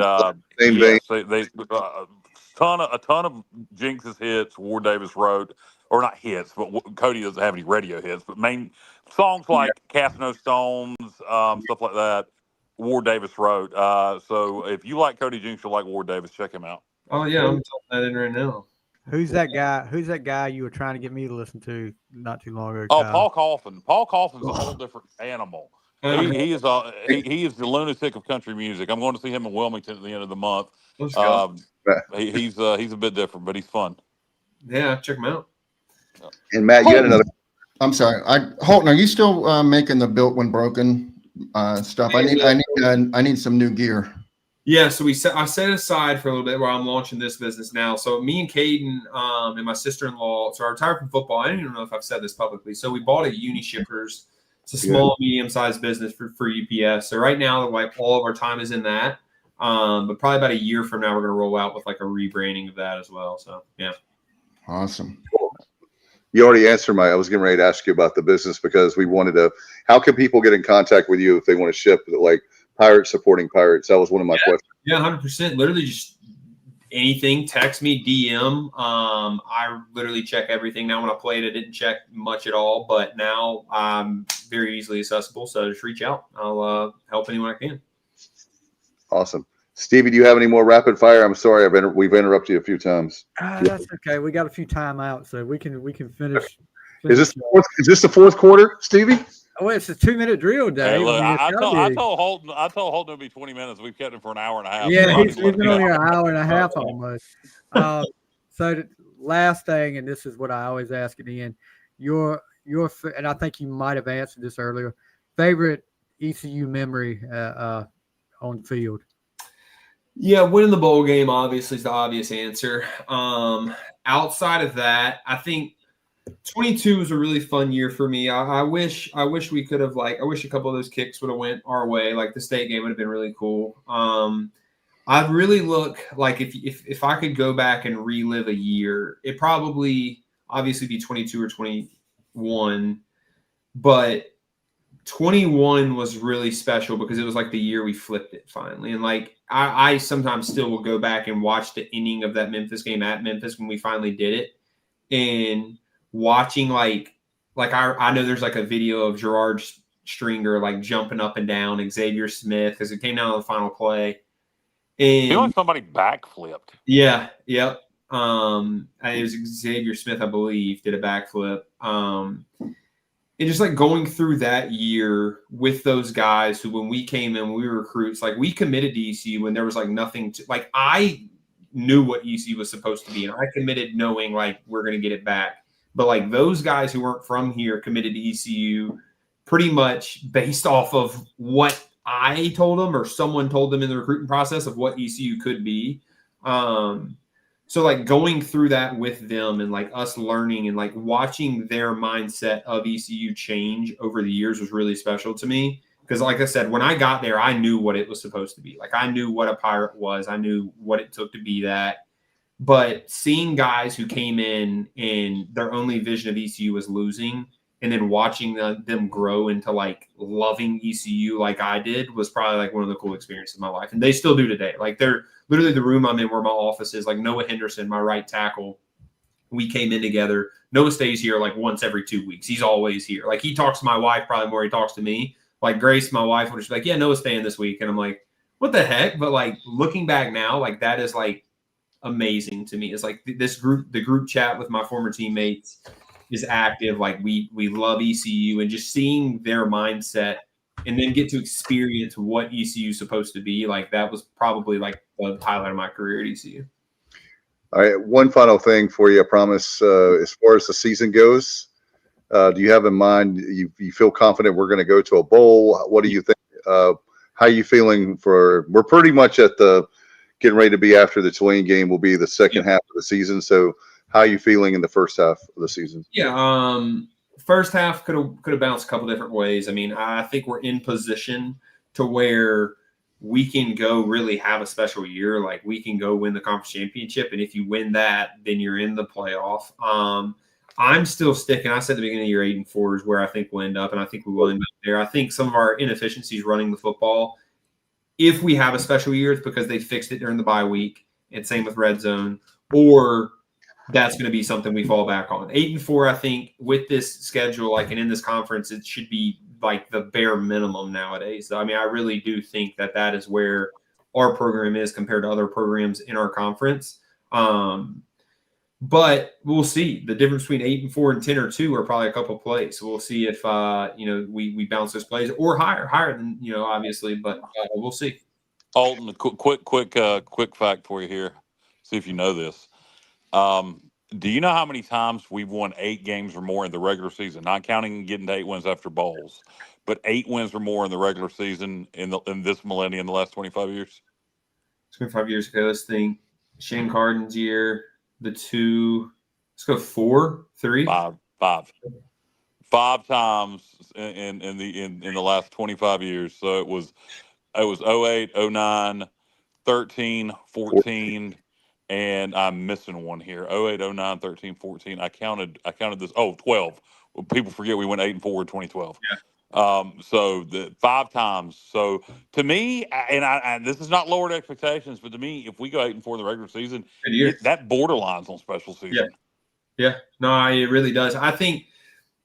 Same vein. they a ton of Jinx's hits. Ward Davis wrote, or not hits, but Cody doesn't have any radio hits. But main songs like "Cast No Stones," stuff like that. Ward Davis wrote. So if you like Cody Jinks, you'll like Ward Davis. Check him out. Oh yeah, I'm typing that in right now. Who's that guy? Who's that guy you were trying to get me to listen to not too long ago? Oh, Kyle? Paul Coffin. Paul Coffin's a whole different animal. He is the lunatic of country music. I'm going to see him in Wilmington at the end of the month. Let's go. He's a bit different, but he's fun. Yeah, check him out. And Matt, you had another. I'm sorry, Holton, are you still making the built when broken stuff? I need some new gear. Yeah, so I set it aside for a little bit while I'm launching this business now. So me and Caden and my sister-in-law, so I retired from football. I don't even know if I've said this publicly. So we bought a Uni Shippers. It's a small, medium-sized business for UPS. So right now, all of our time is in that. But probably about a year from now, we're going to roll out with a rebranding of that as well. So yeah. Awesome. You already answered I was getting ready to ask you about the business because we wanted to. How can people get in contact with you if they want to ship Pirates supporting Pirates? That was one of my questions. Yeah, 100%. Literally just anything. Text me, DM. I literally check everything. Now when I played, I didn't check much at all, but now I'm very easily accessible. So just reach out. I'll help anyone I can. Awesome. Stevie, do you have any more rapid fire? I'm sorry, we've interrupted you a few times. That's okay. We got a few timeouts, so we can finish. Is this the fourth quarter, Stevie? Oh, it's a 2-minute drill, Dave. Hey, look, I told told Holton it'd be 20 minutes. We've kept him for an hour and a half. Yeah, he's been on here an hour and a half almost. So the last thing, and this is what I always ask at the end, your and I think you might have answered this earlier. Favorite ECU memory on the field? Yeah, winning the bowl game obviously is the obvious answer. Outside of that, I think 22 was a really fun year for me. I wish we could have I wish a couple of those kicks would have went our way. The state game would have been really cool. I'd really look if I could go back and relive a year, it probably obviously be 22 or 21, but 21 was really special because it was the year we flipped it finally. And I sometimes still will go back and watch the ending of that Memphis game at Memphis when we finally did it, and watching I know there's a video of Gerard Stringer jumping up and down, Xavier Smith, because it came down to the final play. And somebody backflipped. Yeah, yep. It was Xavier Smith, I believe, did a backflip. And just like going through that year with those guys who, when we came in, we were recruits, like we committed to ECU when there was like nothing to, like I knew what ECU was supposed to be, and I committed knowing like we're going to get it back. But like those guys who weren't from here committed to ECU pretty much based off of what I told them or someone told them in the recruiting process of what ECU could be. So like going through that with them and like us learning and like watching their mindset of ECU change over the years was really special to me. Because like I said, when I got there, I knew what it was supposed to be. Like I knew what a Pirate was. I knew what it took to be that. But seeing guys who came in and their only vision of ECU was losing, and then watching them grow into like loving ECU like I did was probably like one of the cool experiences of my life. And they still do today. Like they're literally the room I'm in where my office is, like Noah Henderson, my right tackle. We came in together. Noah stays here like once every 2 weeks. He's always here. Like he talks to my wife probably more than he talks to me. Like Grace, my wife, would just be like, yeah, Noah's staying this week. And I'm like, what the heck? But like looking back now, like that is like amazing to me. It's like this group, the group chat with my former teammates is active. Like we love ECU, and just seeing their mindset and then get to experience what ECU is supposed to be. Like that was probably like the highlight of my career at ECU. All right, one final thing for you, I promise. As far as the season goes, do you have in mind, you feel confident we're going to go to a bowl? What do you think? How are you feeling we're pretty much at the getting ready to be after the Tulane game will be the second half of the season. So how are you feeling in the first half of the season? Yeah. First half could have bounced a couple different ways. I mean, I think we're in position to where we can go really have a special year. Like we can go win the conference championship. And if you win that, then you're in the playoff. I'm still sticking. I said at the beginning of the year, 8-4 is where I think we'll end up. And I think we will end up there. I think some of our inefficiencies running the football, if we have a special year, it's because they fixed it during the bye week, and same with red zone, or that's going to be something we fall back on. 8-4, I think, with this schedule, like, and in this conference, it should be like the bare minimum nowadays. So, I mean, I really do think that is where our program is compared to other programs in our conference. But we'll see. The difference between 8-4 and 10-2 are probably a couple plays. So we'll see if we bounce those plays or higher than obviously. But we'll see. Holton, a quick fact for you here. See if you know this. Do you know how many times we've won 8 games or more in the regular season? Not counting getting to 8 wins after bowls, but 8 wins or more in the regular season in this millennium, the last 25 years. 25 years ago, let's think. Shane Carden's year. Let's go 4, 3, 5 times in the last 25 years. So it was 08, 09, 13, 14, and I'm missing one here. 08, 09, 13, 14. I counted this. 12. Well, people forget we went 8-4 in 2012. Yeah. So the 5 times. So to me, and this is not lowered expectations, but to me, if we go 8-4 in the regular season, that borderlines on special season. Yeah. No, it really does. I think,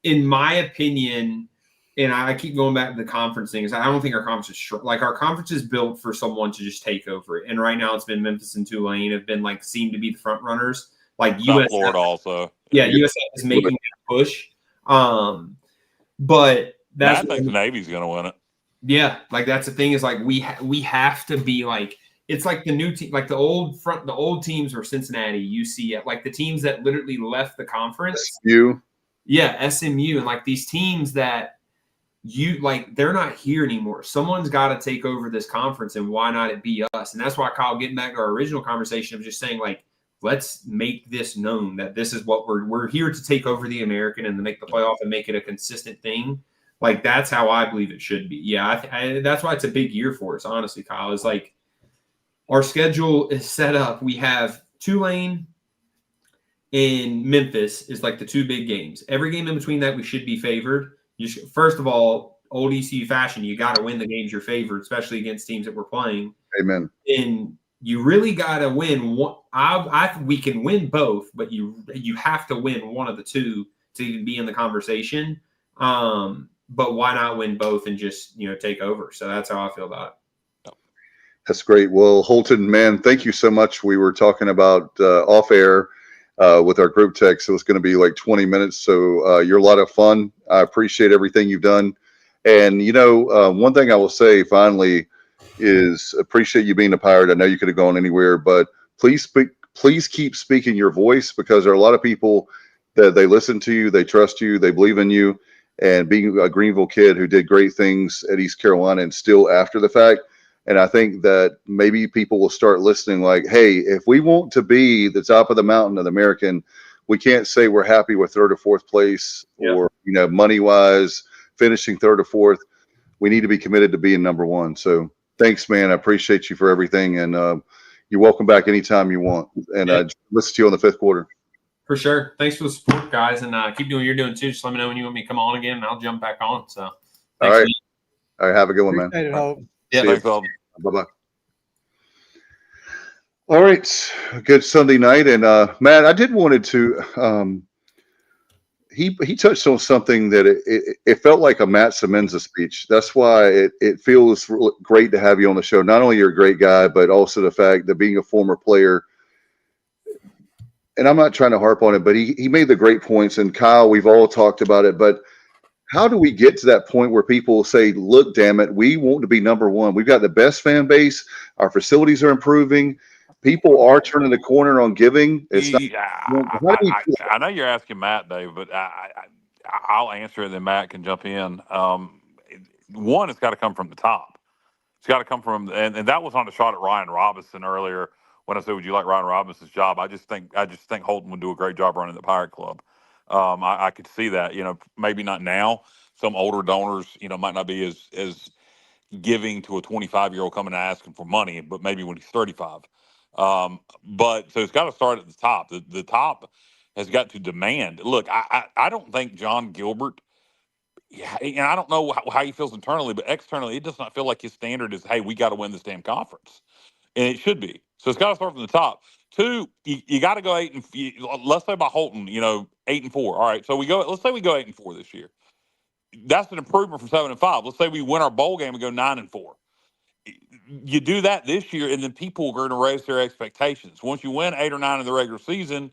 in my opinion, and I keep going back to the conference things, I don't think our conference is short. Like our conference is built for someone to just take over it. And right now it's been Memphis and Tulane have been seem to be the front runners. Like USF, Florida also. Yeah, USF is making that push. But I think the Navy's going to win it. Yeah, that's the thing is we have to be it's like the new team, like the old teams were Cincinnati, UCF, like the teams that literally left the conference. SMU. Yeah, SMU, and these teams that they're not here anymore. Someone's got to take over this conference, and why not it be us? And that's why, Kyle, getting back to our original conversation of just saying let's make this known that this is what we're here to take over the American and to make the playoff and make it a consistent thing. That's how I believe it should be. Yeah, that's why it's a big year for us, honestly, Kyle. Is our schedule is set up. We have Tulane and Memphis is the 2 big games. Every game in between that, we should be favored. First of all, old ECU fashion, you got to win the games you're favored, especially against teams that we're playing. Amen. And you really got to win one. We can win both, but you have to win one of the 2 to even be in the conversation. But why not win both and just take over? So that's how I feel about it. That's great. Well, Holton, man, thank you so much. We were talking about off air with our group text. It was going to be like 20 minutes. So you're a lot of fun. I appreciate everything you've done. And, one thing I will say finally is appreciate you being a Pirate. I know you could have gone anywhere, but please keep speaking your voice, because there are a lot of people that they listen to you, they trust you, they believe in you. And being a Greenville kid who did great things at East Carolina and still after the fact. And I think that maybe people will start listening like, hey, if we want to be the top of the mountain of the American, we can't say we're happy with third or fourth place or, money wise, finishing third or fourth. We need to be committed to being number one. So thanks, man. I appreciate you for everything. And you're welcome back anytime you want. And listen to you on the fifth quarter. For sure. Thanks for the support, guys. And keep doing what you're doing too. Just let me know when you want me to come on again, and I'll jump back on. So all right. All right. Have a good one, man. Appreciate it, Hope. Yeah, Thanks, Bob. Bye-bye. All right. Good Sunday night. And Matt, I did wanted to he touched on something that it felt like a Matt Semenza speech. That's why it feels great to have you on the show. Not only you're a great guy, but also the fact that being a former player, and I'm not trying to harp on it, but he made the great points. And Kyle, we've all talked about it, but how do we get to that point where people say, look, damn it, we want to be number one. We've got the best fan base. Our facilities are improving. People are turning the corner on giving. I know you're asking Matt, Dave, but I'll answer it, then Matt can jump in. One, it's got to come from the top. It's got to come from, and that was on the shot at Ryan Robinson earlier when I said, would you like Ryan Robinson's job? I just think Holton would do a great job running the Pirate Club. I could see that, maybe not now. Some older donors, might not be as giving to a 25-year-old coming and asking for money, but maybe when he's 35. But so it's got to start at the top. The top has got to demand. Look, I don't think John Gilbert, and I don't know how he feels internally, but externally, it does not feel like his standard is, hey, we got to win this damn conference. And it should be. So it's got to start from the top. Two, you got to go let's say by Holton, 8-4. All right. So let's say we go 8-4 this year. That's an improvement from 7-5. Let's say we win our bowl game and go 9-4. You do that this year, and then people are going to raise their expectations. Once you win 8 or 9 in the regular season,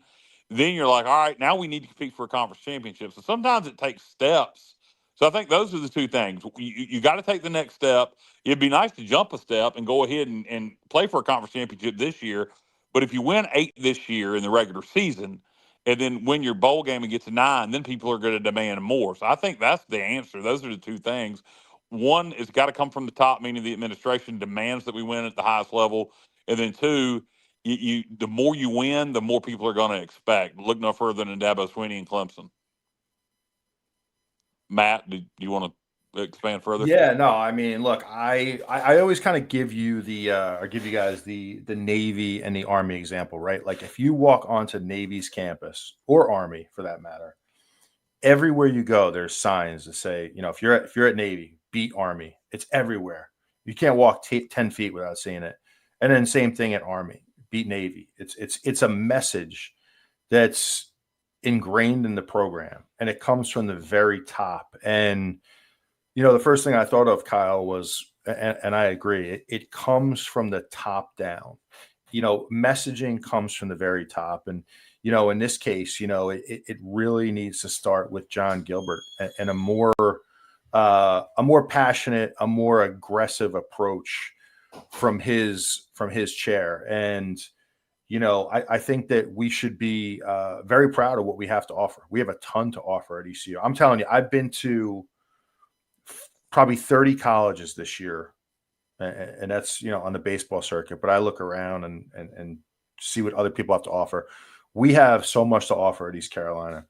then you're like, all right, now we need to compete for a conference championship. So sometimes it takes steps. So I think those are the two things. You got to take the next step. It'd be nice to jump a step and go ahead and play for a conference championship this year. But if you win 8 this year in the regular season and then win your bowl game and get to 9, then people are going to demand more. So I think that's the answer. Those are the two things. One, it's got to come from the top, meaning the administration demands that we win at the highest level. And then two, the more you win, the more people are going to expect. Look no further than Dabo Swinney and Clemson. Matt, do you want to expand further? Yeah, no, I mean, look, I always kind of give you give you guys the Navy and the Army example, right? Like if you walk onto Navy's campus or Army for that matter, everywhere you go, there's signs that say, if you're at Navy, beat Army. It's everywhere. You can't walk 10 feet without seeing it. And then same thing at Army, beat Navy. It's a message that's ingrained in the program, and it comes from the very top. And the first thing I thought of, Kyle, was, and I agree, it comes from the top down. Messaging comes from the very top, and in this case, it really needs to start with John Gilbert and a more passionate, a more aggressive approach from his chair. And I think that we should be very proud of what we have to offer. We have a ton to offer at ECU. I'm telling you, I've been to probably 30 colleges this year, and that's on the baseball circuit. But I look around and see what other people have to offer. We have so much to offer at East Carolina.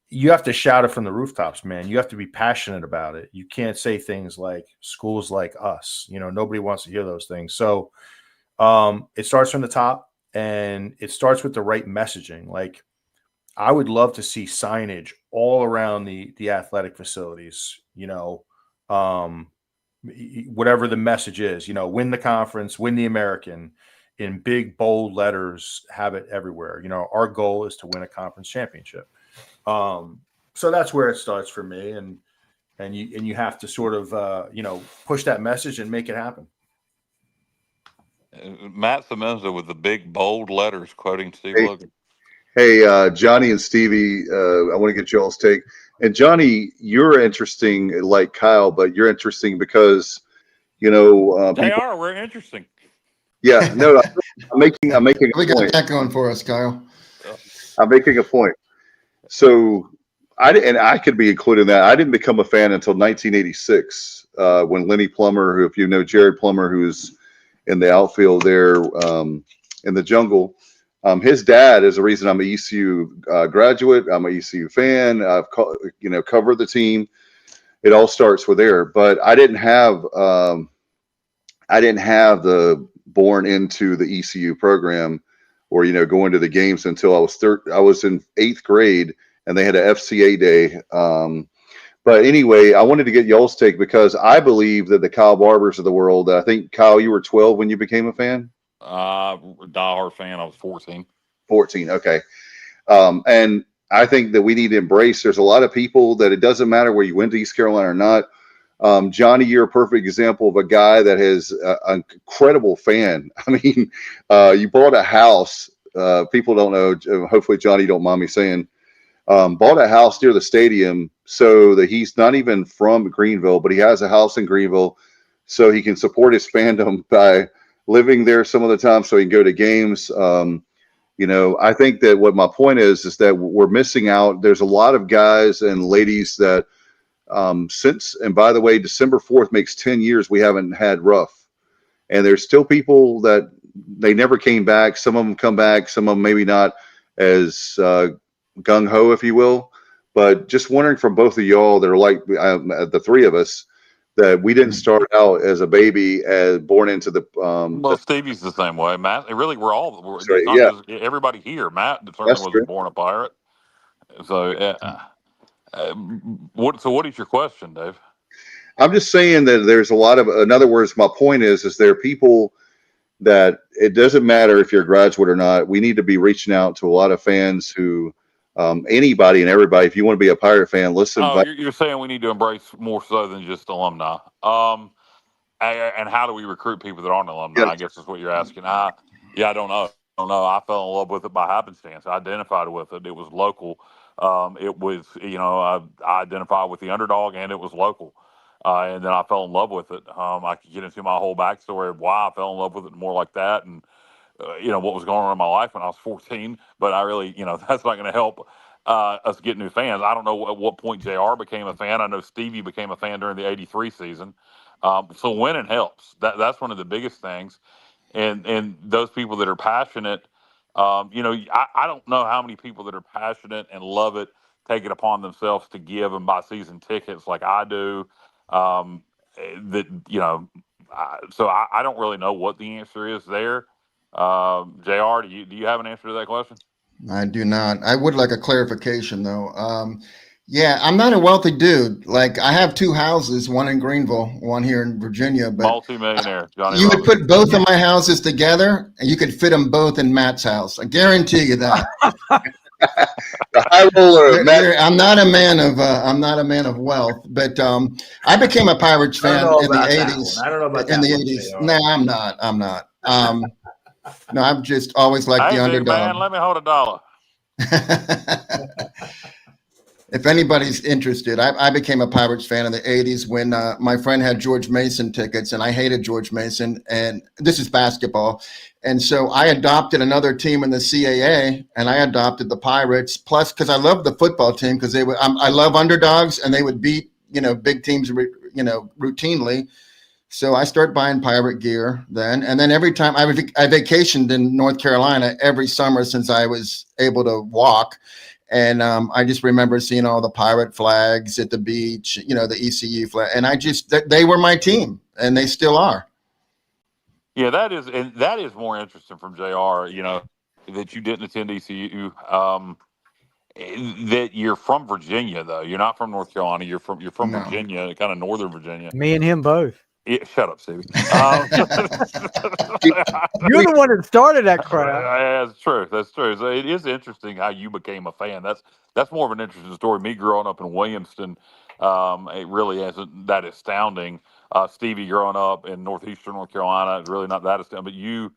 You have to shout it from the rooftops, man. You have to be passionate about it. You can't say things like schools like us. Nobody wants to hear those things. So it starts from the top. And it starts with the right messaging. Like, I would love to see signage all around the athletic facilities, whatever the message is, win the conference, win the American, in big, bold letters, have it everywhere. Our goal is to win a conference championship. So that's where it starts for me. And you have to sort of, push that message and make it happen. Matt Semenza with the big bold letters quoting Steve Hey, Logan. hey, Johnny and Stevie, I want to get y'all's take. And Johnny, you're interesting like Kyle, but you're interesting because people. JR, we're interesting. Yeah, no, I'm making We a got point. that going for us, Kyle. I'm making a point. So I could be included in that. I didn't become a fan until 1986 when Lenny Plummer, who if you know Jared Plummer, who's in the outfield there in the jungle, his dad is the reason I'm an ECU graduate. I'm an ECU fan. I've covered the team. It all starts with there, but I didn't have the born into the ECU program or going to the games until I was in 8th grade and they had a FCA day. But anyway, I wanted to get y'all's take because I believe that the Kyle Barbers of the world. I think Kyle, you were 12 when you became a fan. Diehard fan. I was 14. 14. Okay. And I think that we need to embrace. There's a lot of people that it doesn't matter where you went to East Carolina or not. Johnny, you're a perfect example of a guy that is an incredible fan. I mean, you bought a house. People don't know. Hopefully, Johnny, don't mind me saying, bought a house near the stadium so that he's not even from Greenville, but he has a house in Greenville so he can support his fandom by living there some of the time so he can go to games. I think that what my point is that we're missing out. There's a lot of guys and ladies that and by the way, December 4th makes 10 years we haven't had rough. And there's still people that they never came back. Some of them come back, some of them maybe not as gung-ho, if you will. But just wondering from both of y'all that are like the three of us, that we didn't start out as a baby as born into the Well, Stevie's the same way. Matt, really, it's right, not yeah, just everybody here. Matt certainly that's wasn't true. born a pirate. So, what is your question, Dave? I'm just saying that there's a lot of, in other words, my point is there are people that it doesn't matter if you're a graduate or not. We need to be reaching out to a lot of fans who, anybody and everybody, if you want to be a Pirate fan, listen. Oh, you're saying we need to embrace more so than just alumni. And how do we recruit people that aren't alumni? Yes. I guess is what you're asking. I don't know. I fell in love with it by happenstance. I identified with it. It was local. It was, I identified with the underdog, and it was local. And then I fell in love with it. I could get into my whole backstory of why I fell in love with it, more like that, and what was going on in my life when I was 14. But I really, that's not going to help us get new fans. I don't know at what point JR became a fan. I know Stevie became a fan during the '83 season. So winning helps. That's one of the biggest things. And those people that are passionate, I don't know how many people that are passionate and love it take it upon themselves to give and buy season tickets like I do. So I don't really know what the answer is there. JR, do you have an answer to that question? I do not. I would like a clarification though. Yeah, I'm not a wealthy dude. Like I have 2 houses, one in Greenville, one here in Virginia. But Multi-millionaire, Johnny you would Robinson. put both of my houses together, and you could fit them both in Matt's house. I guarantee you that. The high roller, Matt. I'm not a man of wealth, but I became a Pirates fan in the '80s. I don't know about that. In the '80s, no, I'm not. No, I've just always liked the Hey, big underdog. man, let me hold $1. If anybody's interested, I became a Pirates fan in the '80s when my friend had George Mason tickets, and I hated George Mason. And this is basketball, and so I adopted another team in the CAA, and I adopted the Pirates. Plus, because I love the football team, because I love underdogs, and they would beat big teams routinely. So I started buying Pirate gear then, and then every time I vacationed in North Carolina every summer since I was able to walk. And I just remember seeing all the Pirate flags at the beach, the ECU flag. And they were my team, and they still are. Yeah, that is more interesting from JR, that you didn't attend ECU. That you're from Virginia, though. You're not from North Carolina. You're from No. Virginia, kind of northern Virginia. Me and him both. Yeah, shut up, Stevie. You're the one that started that crap. Yeah, that's true. That's true. So it is interesting how you became a fan. That's more of an interesting story. Me growing up in Williamston, it really isn't that astounding. Stevie growing up in northeastern North Carolina is really not that extent, but you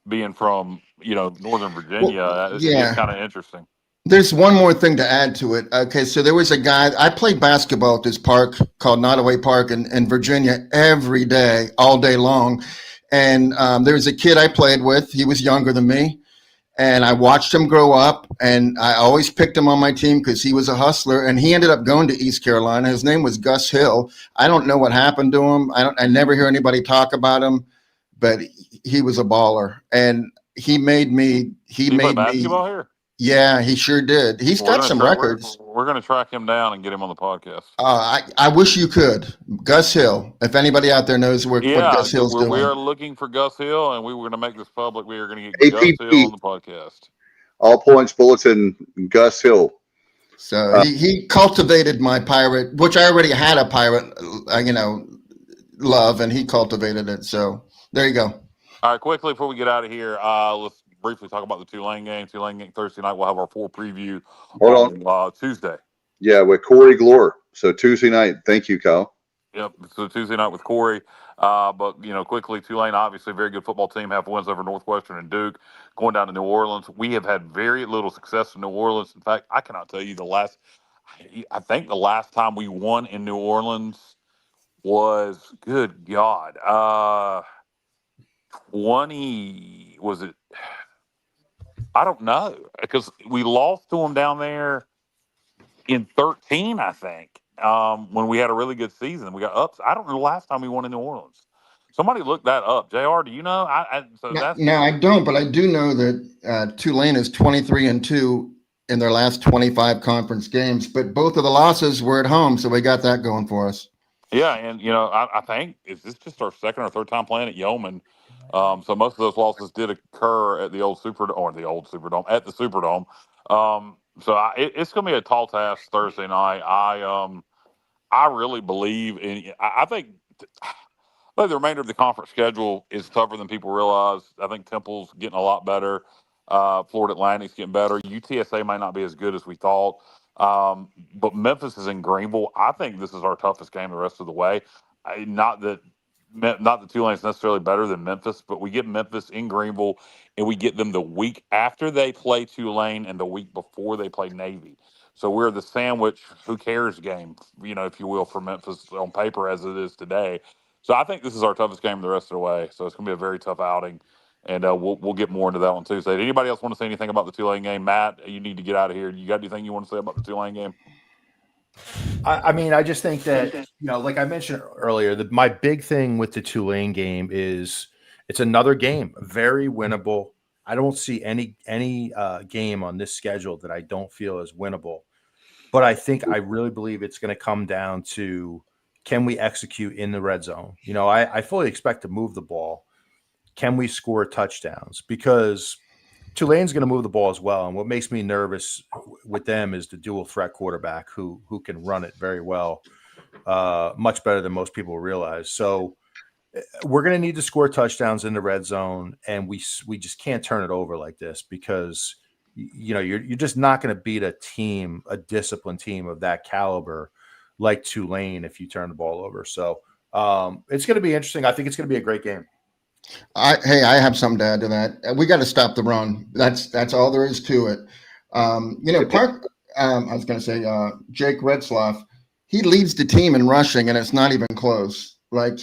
being from Northern Virginia, it is kind of interesting. There's one more thing to add to it. Okay, so there was a guy, I played basketball at this park called Nottoway Park in Virginia every day, all day long. And there was a kid I played with. He was younger than me. And I watched him grow up. And I always picked him on my team because he was a hustler. And he ended up going to East Carolina. His name was Gus Hill. I don't know what happened to him. I never hear anybody talk about him. But he was a baller. And he made me. He made basketball here? Yeah, he sure did. He's got some records. We're going to track him down and get him on the podcast. I wish you could. Gus Hill. If anybody out there knows what Gus Hill's doing. We are looking for Gus Hill, and we were going to make this public. We are going to get Gus Hill on the podcast. All Points Bulletin, Gus Hill. So he cultivated my pirate, which I already had a pirate, love, and he cultivated it. So there you go. All right, quickly before we get out of here, let's briefly talk about the Tulane game. Tulane game Thursday night. We'll have our full preview on Tuesday. Yeah, with Corey Glore. So Tuesday night. Thank you, Kyle. Yep. So Tuesday night with Corey. But quickly, Tulane obviously a very good football team. Have wins over Northwestern and Duke. Going down to New Orleans, we have had very little success in New Orleans. In fact, I cannot tell you I think the last time we won in New Orleans was, good God, 20 was it? I don't know, because we lost to them down there in 13, I think, when we had a really good season. We got ups. I don't know the last time we won in New Orleans. Somebody look that up. JR, do you know? No, I don't, but I do know that Tulane is 23-2 in their last 25 conference games, but both of the losses were at home, so we got that going for us. Yeah, and, I think, is this just our second or third time playing at Yeoman? So most of those losses did occur at the Superdome. So it's going to be a tall task Thursday night. I really believe in. I think the remainder of the conference schedule is tougher than people realize. I think Temple's getting a lot better. Florida Atlantic's getting better. UTSA might not be as good as we thought. But Memphis is in Greenville. I think this is our toughest game the rest of the way. Not that Tulane's necessarily better than Memphis, but we get Memphis in Greenville, and we get them the week after they play Tulane and the week before they play Navy. So we're the sandwich, who cares game, if you will, for Memphis on paper as it is today. So I think this is our toughest game the rest of the way. So it's going to be a very tough outing, and we'll get more into that one Tuesday. Did anybody else want to say anything about the Tulane game? Matt, you need to get out of here. You got anything you want to say about the Tulane game? I just think that, like I mentioned earlier, my big thing with the Tulane game is it's another game, very winnable. I don't see any game on this schedule that I don't feel is winnable. But I really believe it's going to come down to, can we execute in the red zone? I fully expect to move the ball. Can we score touchdowns? Because Tulane's going to move the ball as well. And what makes me nervous with them is the dual threat quarterback who can run it very well, much better than most people realize. So we're going to need to score touchdowns in the red zone, and we just can't turn it over like this, because you're just not going to beat a disciplined team of that caliber like Tulane if you turn the ball over. So it's going to be interesting. I think it's going to be a great game. I have something to add to that. We got to stop the run. That's all there is to it. I was going to say, Jake Retzloff, he leads the team in rushing, and it's not even close. Like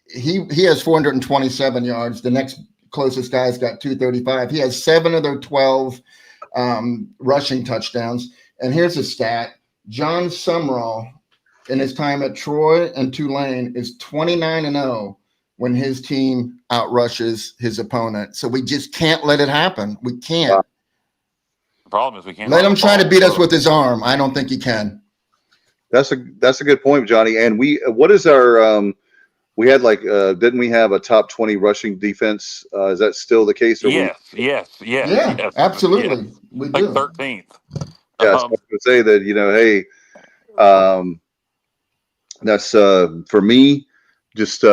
he has 427 yards. The next closest guy's got 235. He has 7 of their 12 rushing touchdowns. And here's a stat: John Sumrall, in his time at Troy and Tulane, is 29-0 when his team outrushes his opponent. So we just can't let it happen. We can't. Wow. The problem is we can't let him try to beat us with his arm. I don't think he can. That's a good point, Johnny. And what is our we had didn't we have a top 20 rushing defense? Is that still the case? Yes, absolutely. Yes. We like do. 13th. Yeah, I was going to say that, that's for me, just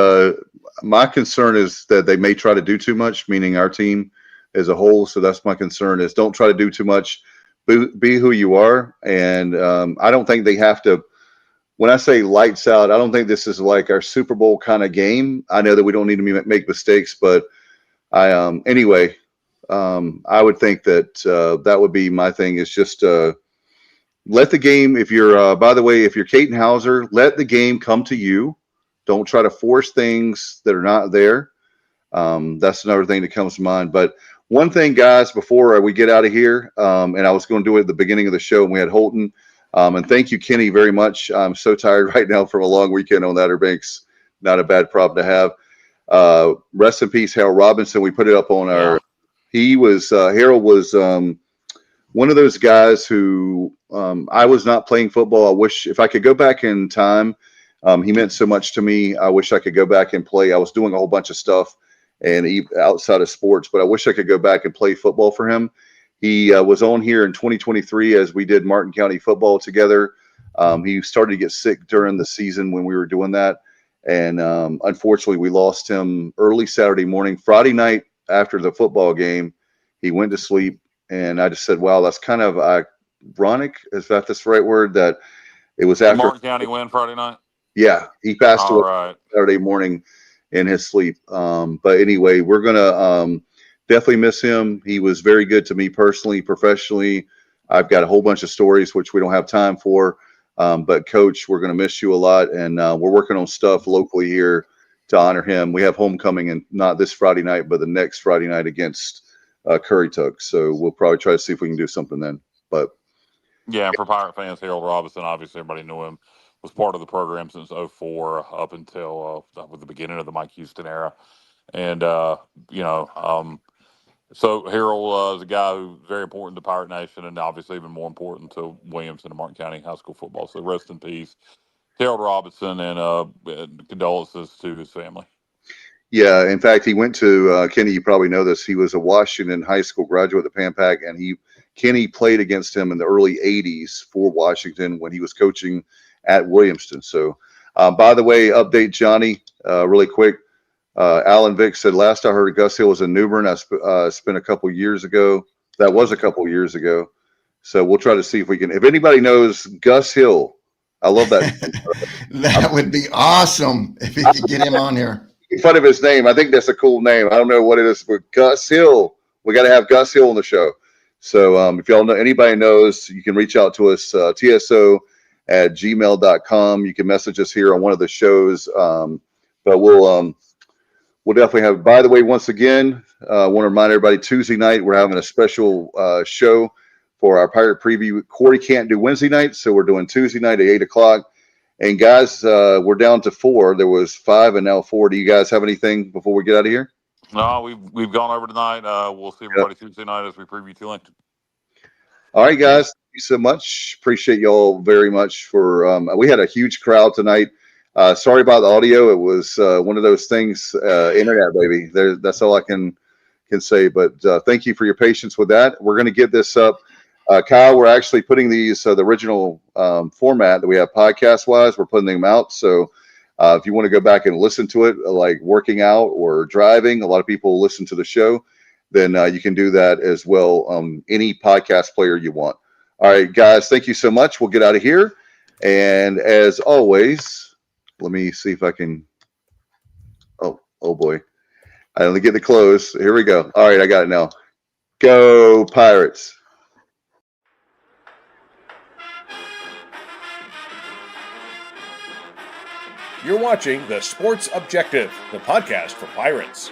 my concern is that they may try to do too much, meaning our team as a whole. So that's my concern, is don't try to do too much. Be who you are. And I don't think they have to when I say lights out, I don't think this is like our Super Bowl kind of game. I know that we don't need to make mistakes, but I would think that that would be my thing, is just let the game, if you're, by the way, if you're Caden Hauser, let the game come to you. Don't try to force things that are not there. That's another thing that comes to mind. But one thing, guys, before we get out of here, and I was going to do it at the beginning of the show, and we had Holton. And thank you, Kenny, very much. I'm so tired right now from a long weekend on the Outer Banks. Not a bad problem to have. Rest in peace, Harold Robinson. We put it up on our. He was Harold was one of those guys who I was not playing football. I wish if I could go back in time. He meant so much to me. I wish I could go back and play. I was doing a whole bunch of stuff and outside of sports, but I wish I could go back and play football for him. He was on here in 2023 as we did Martin County football together. He started to get sick during the season when we were doing that. And unfortunately, we lost him early Saturday morning. Friday night after the football game, he went to sleep. And I just said, wow, that's kind of ironic. Is that the right word? That it was after Martin County win Friday night? Yeah, he passed away Saturday morning in his sleep. But anyway, we're going to definitely miss him. He was very good to me personally, professionally. I've got a whole bunch of stories, which we don't have time for. But, Coach, we're going to miss you a lot. And we're working on stuff locally here to honor him. We have homecoming, and not this Friday night, but the next Friday night against Currituck. So we'll probably try to see if we can do something then. But yeah, for Pirate fans, Harold Robinson, obviously everybody knew him. Was part of the program since 2004 up until with the beginning of the Mike Houston era. And, so Harold is a guy who's very important to Pirate Nation and obviously even more important to Williamson and Martin County High School football. So rest in peace, Harold Robinson, and condolences to his family. Yeah, in fact, he went to Kenny. You probably know this. He was a Washington High School graduate of the Pan-Pac, and Kenny played against him in the early '80s for Washington when he was coaching at Williamston. So, by the way, update Johnny really quick. Alan Vick said last I heard Gus Hill was in New Bern. I spent a couple years ago. That was a couple years ago. So we'll try to see if we can. If anybody knows Gus Hill, I love that. That would be awesome if we could get him on here. In front of his name, I think that's a cool name. I don't know what it is, but Gus Hill. We got to have Gus Hill on the show. So if y'all know, anybody knows, you can reach out to us, TSO@gmail.com. You can message us here on one of the shows. But we'll definitely have. By the way, once again, I want to remind everybody, Tuesday night we're having a special show for our Pirate Preview. Corey can't do Wednesday night, so we're doing Tuesday night at 8:00. And guys, we're down to 4. There was 5 and now 4. Do you guys have anything before we get out of here? No, we've gone over tonight. We'll see everybody Tuesday night as we preview Tulane. All right, guys. Thank you so much. Appreciate y'all very much for. We had a huge crowd tonight. Sorry about the audio. It was one of those things. Internet, baby. That's all I can say. But thank you for your patience with that. We're going to get this up. Kyle, we're actually putting these the original format that we have podcast wise. We're putting them out. So if you want to go back and listen to it, like working out or driving, a lot of people listen to the show. Then you can do that as well on any podcast player you want. All right, guys, thank you so much. We'll get out of here. And as always, let me see if I can. Oh boy. I only get the close. Here we go. All right, I got it now. Go Pirates. You're watching The Sports Objective, the podcast for Pirates.